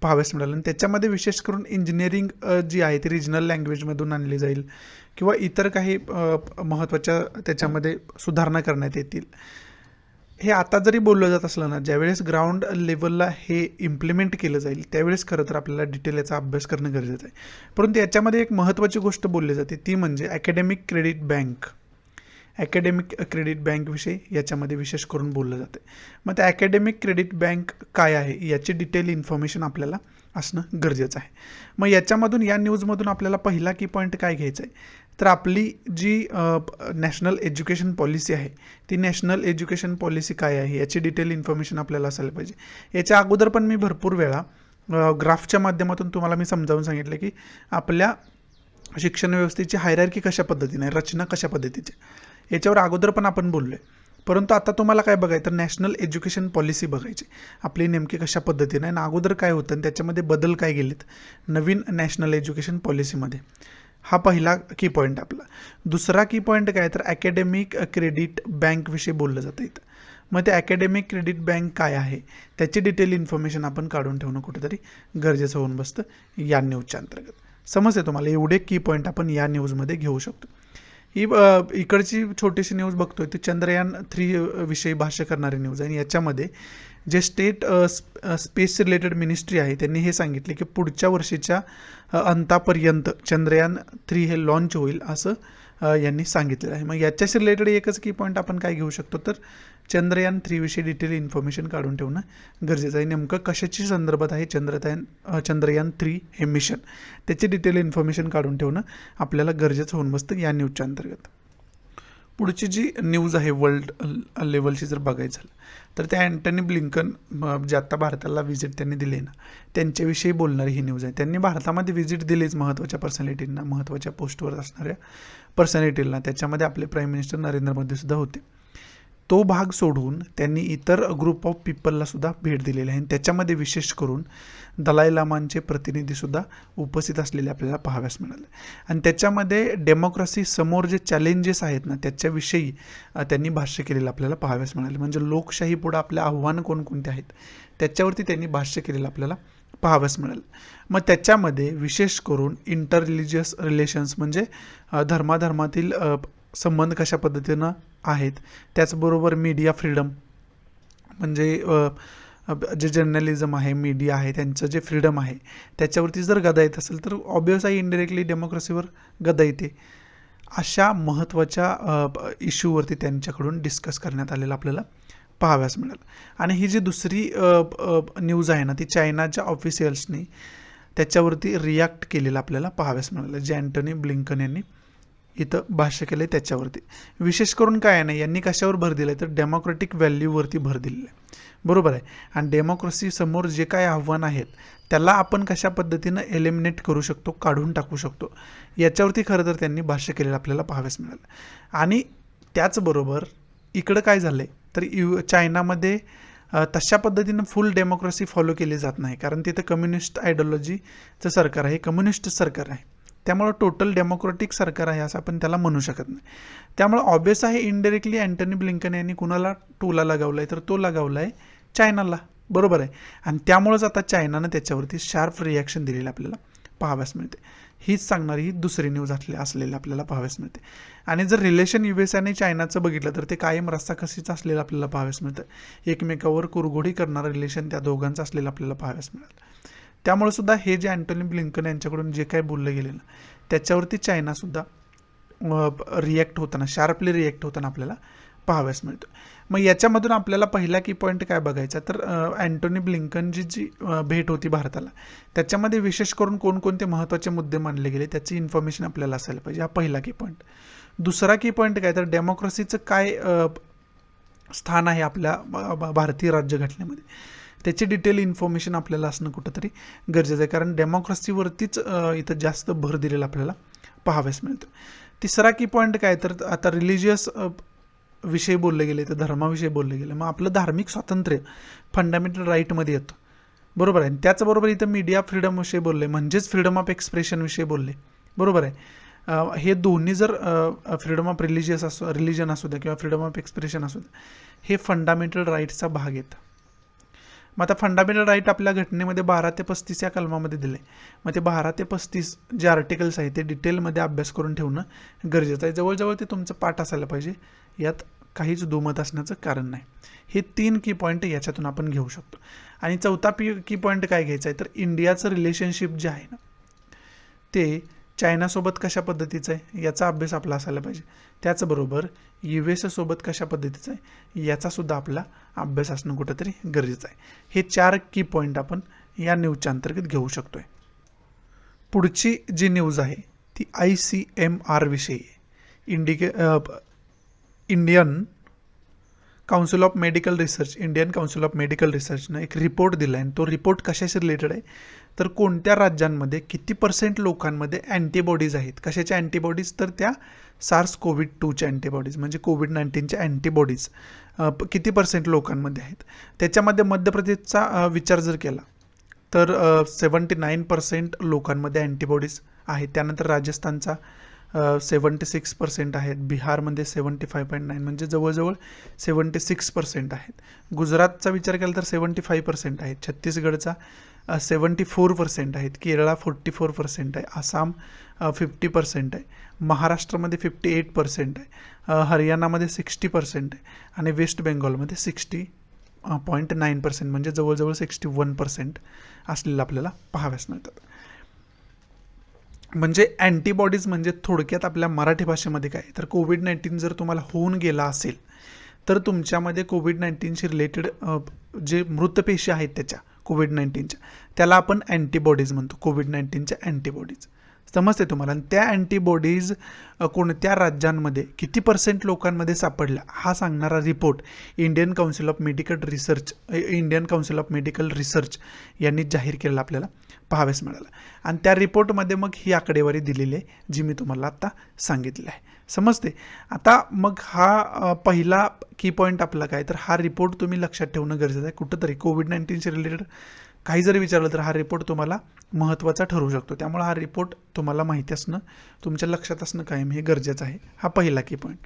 पाहाव्यास मिळालं. आणि त्याच्यामध्ये विशेष करून इंजिनिअरिंग जी आहे ती रिजनल लँग्वेजमधून आणली जाईल किंवा इतर काही महत्त्वाच्या त्याच्यामध्ये सुधारणा करण्यात येतील. हे आता जरी बोललं जात असलं ना, ज्यावेळेस ग्राउंड लेवलला हे इम्प्लिमेंट केलं जाईल त्यावेळेस खरं तर आपल्याला डिटेल याचा अभ्यास करणं गरजेचं आहे. परंतु याच्यामध्ये एक महत्त्वाची गोष्ट बोलली जाते ती म्हणजे academic credit bank. Academic credit बँकविषयी याच्यामध्ये विशेष करून बोललं जाते. मग त्या अकॅडमिक क्रेडिट बँक काय आहे याची डिटेल इन्फॉर्मेशन आपल्याला असणं गरजेचं आहे. मग याच्यामधून, या न्यूजमधून आपल्याला पहिला की पॉईंट काय घ्यायचा आहे, तर आपली जी नॅशनल एज्युकेशन पॉलिसी आहे ती नॅशनल एज्युकेशन पॉलिसी काय आहे याची डिटेल इन्फॉर्मेशन आपल्याला असायला पाहिजे. याच्या अगोदर पण मी भरपूर वेळा ग्राफच्या माध्यमातून तुम्हाला मी समजावून सांगितलं की आपल्या शिक्षण व्यवस्थेची हायरार्की कशा पद्धतीने, रचना कशा पद्धतीची, याच्यावर अगोदर पण आपण बोललो आहे. परंतु आता तुम्हाला काय बघायचं, तर नॅशनल एज्युकेशन पॉलिसी बघायची आपली नेमकी कशा पद्धतीने आणि अगोदर काय होतं आणि त्याच्यामध्ये बदल काय गेलेत नवीन नॅशनल एज्युकेशन पॉलिसीमध्ये. हा पहिला की पॉईंट आपला. दुसरा की पॉईंट काय, तर अकॅडमिक क्रेडिट बँकविषयी बोललं जातं इथं. मग ते अकॅडमिक क्रेडिट बँक काय आहे त्याची डिटेल इन्फॉर्मेशन आपण काढून ठेवणं कुठेतरी गरजेचं होऊन बसतं या न्यूजच्या अंतर्गत. समजते तुम्हाला? एवढे की पॉईंट आपण या न्यूजमध्ये घेऊ शकतो. ही इकडची छोटीशी न्यूज बघतोय ती चंद्रयान 3 विषयी भाष्य करणारी न्यूज आहे. आणि याच्यामध्ये जे स्टेट स्पेस रिलेटेड मिनिस्ट्री आहे त्यांनी हे सांगितले की पुढच्या वर्षीच्या अंतापर्यंत चंद्रयान 3 हे लॉन्च होईल असं यांनी सांगितलेलं आहे. मग याच्याशी रिलेटेड एकच की पॉईंट आपण काय घेऊ शकतो, तर चंद्रयान 3 विषयी डिटेल इन्फॉर्मेशन काढून ठेवणं गरजेचं आहे. नेमकं कशाची संदर्भात आहे चंद्रयान 3 हे मिशन, त्याची डिटेल इन्फॉर्मेशन काढून ठेवणं आपल्याला गरजेचं होऊन बसतं या न्यूजच्या अंतर्गत. पुढची जी न्यूज आहे वर्ल्ड लेवलची जर बघायचं झालं तर त्या अँटनी ब्लिंकन जे आत्ता भारताला व्हिजिट त्यांनी दिली ना, त्यांच्याविषयी बोलणारी ही न्यूज आहे. त्यांनी भारतामध्ये व्हिजिट दिलीच महत्त्वाच्या पर्सनॅलिटींना, महत्त्वाच्या पोस्टवर असणाऱ्या पर्सनॅलिटीला. त्याच्यामध्ये आपले प्राईम मिनिस्टर नरेंद्र मोदीसुद्धा होते. तो भाग सोडून त्यांनी इतर ग्रुप ऑफ पीपलला सुद्धा भेट दिलेली आहे. त्याच्यामध्ये विशेष करून दलाई लामांचे प्रतिनिधीसुद्धा उपस्थित असलेले आपल्याला पाहाव्यास मिळाले. आणि त्याच्यामध्ये डेमोक्रेसी समोर जे चॅलेंजेस आहेत ना त्याच्याविषयी त्यांनी भाष्य केलेलं आपल्याला पाहाव्यास मिळाले. म्हणजे लोकशाही पुढे आपल्या आव्हानं कोणकोणते आहेत त्याच्यावरती त्यांनी भाष्य केलेलं आपल्याला पाहाव्यास मिळालं. मग त्याच्यामध्ये विशेष करून इंटर रिलिजियस रिलेशन्स म्हणजे धर्माधर्मातील संबंध कशा पद्धतीनं आहेत, त्याचबरोबर मीडिया फ्रीडम म्हणजे जे जर्नलिझम आहे, मीडिया आहे, त्यांचं जे फ्रीडम आहे त्याच्यावरती जर गदा येत असेल तर ऑब्वियस आहे इनडिरेक्टली डेमोक्रेसीवर गदा येते. अशा महत्त्वाच्या इश्यूवरती त्यांच्याकडून डिस्कस करण्यात आलेलं आपल्याला पाहाव्यास मिळेल. आणि ही जी दुसरी न्यूज आहे ना ती चायनाच्या ऑफिशियल्सनी त्याच्यावरती रिॲक्ट केलेलं आपल्याला पाहाव्यास मिळालं, जे अँटनी ब्लिंकन यांनी इथं भाष्य केलं आहे त्याच्यावरती. विशेष करून काय आहे ना, यांनी कशावर भर दिलं आहे तर डेमोक्रेटिक व्हॅल्यूवरती भर दिलेलं आहे. बरोबर आहे. आणि डेमोक्रेसी समोर जे काय आव्हान आहेत त्याला आपण कशा पद्धतीनं एलिमिनेट करू शकतो, काढून टाकू शकतो, याच्यावरती खरं तर त्यांनी भाष्य केलेलं आपल्याला पाहाव्यास मिळालं. आणि त्याचबरोबर इकडं काय झालं आहे तर चायनामध्ये तशा पद्धतीनं फुल डेमोक्रेसी फॉलो केली जात नाही, कारण तिथं कम्युनिस्ट आयडिओलॉजीचं सरकार आहे, कम्युनिस्ट सरकार आहे. त्यामुळं टोटल डेमोक्रेटिक सरकार आहे असं आपण त्याला म्हणू शकत नाही. त्यामुळं ऑब्वियस आहे इनडायरेक्टली अँटनी ब्लिंकन यांनी कुणाला टोला लगावला आहे तर तो लगावला आहे चायनाला. बरोबर आहे. आणि त्यामुळंच आता चायनानं त्याच्यावरती शार्प रिॲक्शन दिलेलं आपल्याला पाहाव्यास मिळते. हीच सांगणारी ही दुसरी न्यूज असलेली आपल्याला पाहाव्यास मिळते. आणि जर रिलेशन USA आणि चायनाचं बघितलं तर ते कायम रस्साकशीचं असलेलं आपल्याला पाहाव्यास मिळतं. एकमेकावर कुरघोडी करणारं रिलेशन त्या दोघांचं असलेलं आपल्याला पाहाव्यास मिळालं. त्यामुळे सुद्धा हे जे अँटनी ब्लिंकन यांच्याकडून जे काही बोललं गेलं ना त्याच्यावरती चायनासुद्धा रिॲक्ट होताना, शार्पली रिॲक्ट होताना आपल्याला पाहाव्यास मिळतो. मग याच्यामधून आपल्याला पहिला की पॉईंट काय बघायचा तर अँटनी ब्लिंकनची जी भेट होती भारताला त्याच्यामध्ये विशेष करून कोणकोणते महत्त्वाचे मुद्दे मानले गेले त्याची इन्फॉर्मेशन आपल्याला असायला पाहिजे. हा पहिला की पॉईंट. दुसरा की पॉईंट काय तर डेमोक्रेसीचं काय स्थान आहे आपल्या भारतीय राज्यघटनेमध्ये त्याची डिटेल इन्फॉर्मेशन आपल्याला असणं कुठंतरी गरजेचं आहे, कारण डेमोक्रेसीवरतीच इथं जास्त भर दिलेला आपल्याला पाहाव्यास मिळतं. तिसरा की पॉईंट काय तर आता रिलिजियस विषय बोलले गेले तर धर्माविषयी बोलले गेले, मग आपलं धार्मिक स्वातंत्र्य फंडामेंटल राईटमध्ये येतं. बरोबर आहे. त्याचबरोबर इथं मीडिया फ्रीडम विषयी बोलले म्हणजेच फ्रीडम ऑफ एक्सप्रेशन विषयी बोलले. बरोबर आहे. हे दोन्ही जर फ्रीडम ऑफ रिलिजन असू द्या किंवा फ्रीडम ऑफ एक्सप्रेशन असू द्या हे फंडामेंटल राईटचा भाग येतं. मग आता फंडामेंटल राईट आपल्या घटनेमध्ये 12 ते 35 या कलमामध्ये दिले. मग ते 12 ते 35 जे आर्टिकल्स आहेत ते डिटेलमध्ये अभ्यास करून ठेवणं गरजेचं आहे. जवळजवळ ते तुमचं पाठ असायला पाहिजे, यात काहीच दुमत असण्याचं कारण नाही. हे 3 की पॉईंट याच्यातून आपण घेऊ शकतो. आणि चौथा की पॉईंट काय घ्यायचा आहे तर इंडियाचं रिलेशनशिप जे आहे ना ते चायनासोबत कशा पद्धतीचं आहे याचा अभ्यास आपला असायला पाहिजे. त्याचबरोबर US सोबत कशा पद्धतीचं आहे याचासुद्धा आपला अभ्यास असणं कुठंतरी गरजेचं आहे. हे 4 की पॉईंट आपण या न्यूजच्या अंतर्गत घेऊ शकतो आहे. पुढची जी न्यूज आहे ती ICMR विषयी इंडियन काउन्सिल ऑफ मेडिकल रिसर्चनं एक रिपोर्ट दिला आहे. तो रिपोर्ट कशाशी रिलेटेड आहे तर कोणत्या राज्यांमध्ये किती % लोकांमध्ये अँटीबॉडीज आहेत. कशाच्या अँटीबॉडीज तर त्या SARS-CoV-2च्या अँटीबॉडीज म्हणजे कोविड-19च्या अँटीबॉडीज किती % लोकांमध्ये आहेत. त्याच्यामध्ये मध्य प्रदेशचा विचार जर केला तर 79% लोकांमध्ये अँटीबॉडीज आहेत. त्यानंतर राजस्थानचा 76% आहेत. बिहारमध्ये 75.9 म्हणजे जवळजवळ 76% आहेत. गुजरातचा विचार केला तर 75% आहेत. छत्तीसगडचा 74% आहेत, केरळा 44% आहे, आसाम 50% आहे, महाराष्ट्रामध्ये 58% आहे, हरियाणामध्ये 60% आहे आणि वेस्ट बेंगॉलमध्ये 60.9% म्हणजे जवळजवळ 61% असलेलं आपल्याला पाहाव्यास मिळतात. म्हणजे अँटीबॉडीज म्हणजे थोडक्यात आपल्या मराठी भाषेमध्ये काय तर कोविड-19 जर तुम्हाला होऊन गेला असेल तर तुमच्यामध्ये कोविड-19शी रिलेटेड जे मृतपेशी आहेत त्याच्या कोविड-19च्या त्याला आपण अँटीबॉडीज म्हणतो, कोविड-19च्या अँटीबॉडीज. समजते तुम्हाला. आणि त्या अँटीबॉडीज कोणत्या राज्यांमध्ये किती % लोकांमध्ये सापडल्या हा सांगणारा report Indian council of medical research यांनी जाहीर केलेला आपल्याला पाहाव्यास मिळाला. आणि त्या रिपोर्टमध्ये मग ही आकडेवारी दिलेली आहे जी मी तुम्हाला आता सांगितली आहे. समजते. आता मग हा पहिला की पॉईंट आपला काय तर हा रिपोर्ट तुम्ही लक्षात ठेवणं गरजेचं आहे. कुठंतरी कोविड-19शी रिलेटेड काही जरी विचारलं तर हा रिपोर्ट तुम्हाला महत्त्वाचा ठरू शकतो. त्यामुळे हा रिपोर्ट तुम्हाला माहिती असणं, तुमच्या लक्षात असणं कायम हे गरजेचं आहे. हा पहिला की पॉईंट.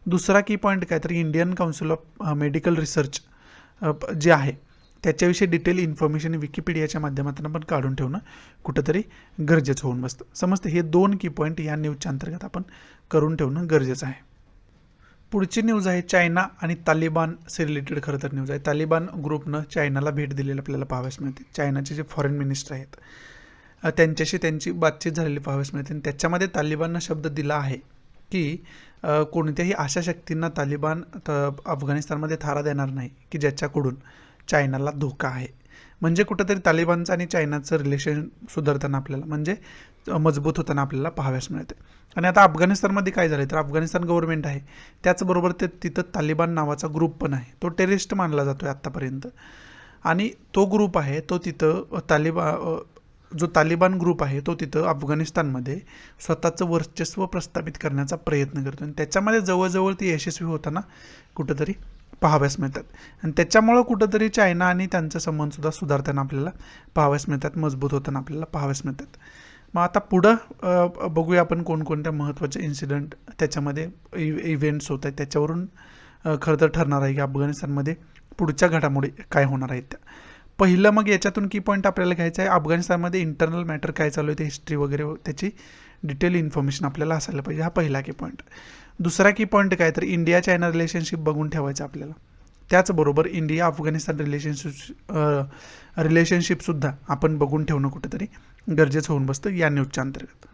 दुसरा की पॉईंट काय तर Indian council of medical research जे आहे त्याच्याविषयी डिटेल इन्फॉर्मेशन विकिपीडियाच्या माध्यमातून आपण काढून ठेवणं कुठंतरी गरजेचं होऊन बसतं. समजते. हे 2 की पॉईंट या न्यूजच्या अंतर्गत आपण करून ठेवणं गरजेचं आहे. पुढची न्यूज आहे चायना आणि तालिबानशी रिलेटेड खरं तर न्यूज आहे. तालिबान ग्रुपनं चायनाला भेट दिलेली आपल्याला पाहाव्यास मिळते. चायनाचे जे फॉरेन मिनिस्टर आहेत त्यांच्याशी त्यांची बातचीत झालेली पाहाव्यास मिळते. आणि त्याच्यामध्ये तालिबाननं शब्द दिला आहे की कोणत्याही अशा शक्तींना तालिबान अफगाणिस्तानमध्ये थारा देणार नाही की ज्याच्याकडून चायनाला धोका आहे. म्हणजे कुठंतरी तालिबानचं आणि चायनाचं रिलेशन सुधारताना आपल्याला म्हणजे मजबूत होताना आपल्याला पाहाव्यास मिळते. आणि आता अफगाणिस्तानमध्ये काय झालं तर अफगाणिस्तान गव्हर्नमेंट आहे त्याचबरोबर तिथं तालिबान नावाचा ग्रुप पण आहे. तो टेररिस्ट मानला जातो आहे आत्तापर्यंत. आणि तो ग्रुप आहे तो तिथं जो तालिबान ग्रुप आहे तो तिथं अफगाणिस्तानमध्ये स्वतःचं वर्चस्व प्रस्थापित करण्याचा प्रयत्न करतो. आणि त्याच्यामध्ये जवळजवळ ती यशस्वी होताना कुठंतरी पाहाव्यास मिळतात. आणि त्याच्यामुळं कुठंतरी चायना आणि त्यांचा संबंधसुद्धा सुधारताना आपल्याला पाहाव्यास मिळतात, मजबूत होताना आपल्याला पाहाव्यास मिळतात. मग आता पुढं बघूया आपण कोणकोणत्या महत्त्वाचे इन्सिडेंट त्याच्यामध्ये इव्हेंट्स होत आहेत त्याच्यावरून खरं तर ठरणार आहे की अफगाणिस्तानमध्ये पुढच्या घडामोडी काय होणार आहेत त्या. पहिलं मग याच्यातून की पॉईंट आपल्याला घ्यायचं आहे अफगाणिस्तानमध्ये इंटरनल मॅटर काय चालू आहे ते हिस्ट्री वगैरे त्याची डिटेल इन्फॉर्मेशन आपल्याला असायला पाहिजे. हा पहिला की पॉईंट. दुसरा की पॉईंट काय तर इंडिया चायना रिलेशनशिप बघून ठेवायचं आपल्याला. त्याचबरोबर इंडिया अफगाणिस्तान रिलेशनशिपसुद्धा आपण बघून ठेवणं कुठेतरी गरजेचं होऊन बसतं या न्यूजच्या अंतर्गत.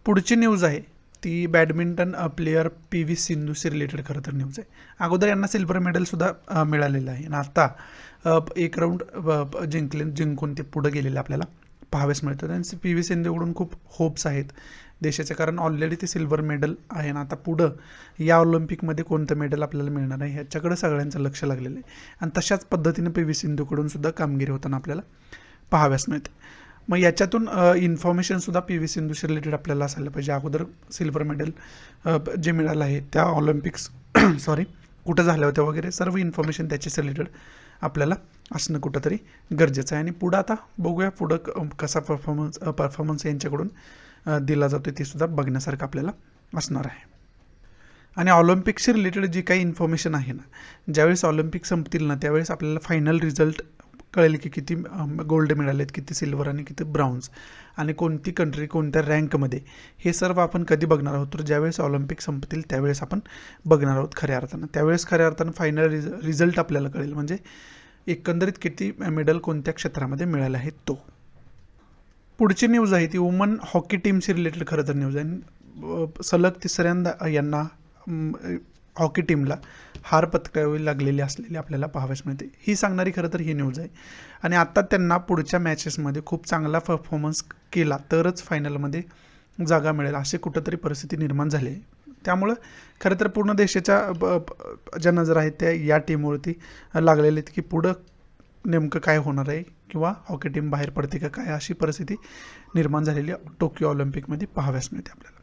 पुढची न्यूज आहे ती बॅडमिंटन प्लेयर PV सिंधूशी रिलेटेड खरं तर न्यूज आहे. अगोदर यांना सिल्वर मेडलसुद्धा मिळालेलं आहे आणि आता एक राऊंड जिंकून ते पुढं गेलेलं आपल्याला पाहाव्यास मिळतं. आणि PV सिंधूकडून खूप होप्स आहेत देशाचे, कारण ऑलरेडी ते सिल्वर मेडल आहे ना. आता पुढं या ऑलिम्पिकमध्ये कोणतं मेडल आपल्याला मिळणार आहे ह्याच्याकडे सगळ्यांचं लक्ष लागलेलं आहे. आणि तशाच पद्धतीने PV सिंधूकडून सुद्धा कामगिरी होताना आपल्याला पाहाव्यास मिळते. मग याच्यातून इन्फॉर्मेशनसुद्धा PV सिंधूशी रिलेटेड आपल्याला असायला पाहिजे. अगोदर सिल्वर मेडल जे मिळालं आहे त्या ऑलिम्पिक्स कुठं झाल्या होत्या वगैरे सर्व इन्फॉर्मेशन त्याच्याशी रिलेटेड आपल्याला असणं कुठंतरी गरजेचं आहे. आणि पुढं आता बघूया पुढं कसा परफॉर्मन्स यांच्याकडून दिला जातो ते सुद्धा बघण्यासारखं आपल्याला असणार आहे. आणि ऑलिम्पिकशी रिलेटेड जी काही इन्फॉर्मेशन आहे ना, ज्यावेळेस ऑलिम्पिक संपतील ना त्यावेळेस आपल्याला फायनल रिझल्ट कळेल की किती गोल्ड मिळालेत, किती सिल्वर आणि किती ब्राउन्स आणि कोणती कंट्री कोणत्या रँकमध्ये, हे सर्व आपण कधी बघणार आहोत तर ज्यावेळेस ऑलिम्पिक संपतील त्यावेळेस आपण बघणार आहोत खऱ्या अर्थानं. त्यावेळेस खऱ्या अर्थानं फायनल रिझल्ट आपल्याला कळेल म्हणजे एकंदरीत किती मेडल कोणत्या क्षेत्रामध्ये मिळाले आहेत तो. पुढची न्यूज आहे ती वुमन हॉकी टीमशी रिलेटेड खरं तर न्यूज आहे. सलग तिसऱ्यांदा यांना हॉकी टीमला हार पत्करावी लागलेली असलेली आपल्याला पाहाव्यास मिळते. ही सांगणारी खरं तर ही न्यूज आहे. आणि आता त्यांना पुढच्या मॅचेसमध्ये खूप चांगला परफॉर्मन्स केला तरच फायनलमध्ये जागा मिळेल अशी कुठंतरी परिस्थिती निर्माण झाली आहे. त्यामुळं खरं तर पूर्ण देशाच्या ज्या नजर आहेत त्या या टीमवरती लागलेल्या आहेत की पुढं नेमकं काय होणार आहे किंवा हॉकी टीम बाहेर पडते का काय अशी परिस्थिती निर्माण झालेली टोकियो ऑलिम्पिकमध्ये पाहाव्यास मिळते आपल्याला.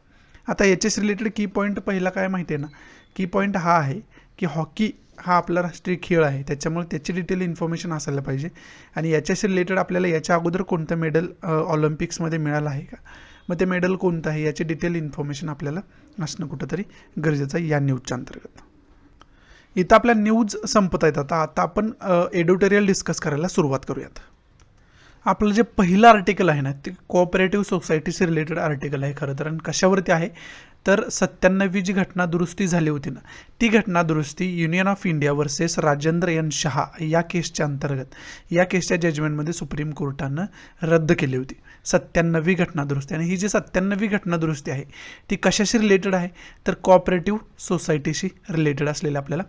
आता याच्याशी रिलेटेड की पॉईंट पहिला काय माहिती आहे ना, की पॉईंट हा आहे की हॉकी हा आपला राष्ट्रीय खेळ आहे त्याच्यामुळे त्याची डिटेल इन्फॉर्मेशन असायला पाहिजे. आणि याच्याशी रिलेटेड आपल्याला याच्या अगोदर कोणतं मेडल ऑलिम्पिक्समध्ये मिळालं आहे का, मग ते मेडल कोणतं आहे याची डिटेल इन्फॉर्मेशन आपल्याला असणं कुठंतरी गरजेचं आहे या न्यूजच्या अंतर्गत. इथं आपल्या न्यूज संपत आहेत. आता आपण एडिटोरियल डिस्कस करायला सुरुवात करूयात. आपलं जे पहिलं आर्टिकल आहे ना ते कोऑपरेटिव्ह सोसायटीशी रिलेटेड आर्टिकल आहे खरं तर. आणि कशावरती आहे तर 97वी जी घटना दुरुस्ती झाली होती ना ती घटना दुरुस्ती union of India versus Rajendra N Shah या केसच्या अंतर्गत या केसच्या जजमेंटमध्ये सुप्रीम कोर्टानं रद्द केली होती. 97वी घटना दुरुस्ती. आणि ही जी 97वी घटना दुरुस्ती आहे ती कशाशी रिलेटेड आहे तर कोऑपरेटिव्ह सोसायटीशी रिलेटेड असलेल्या आपल्याला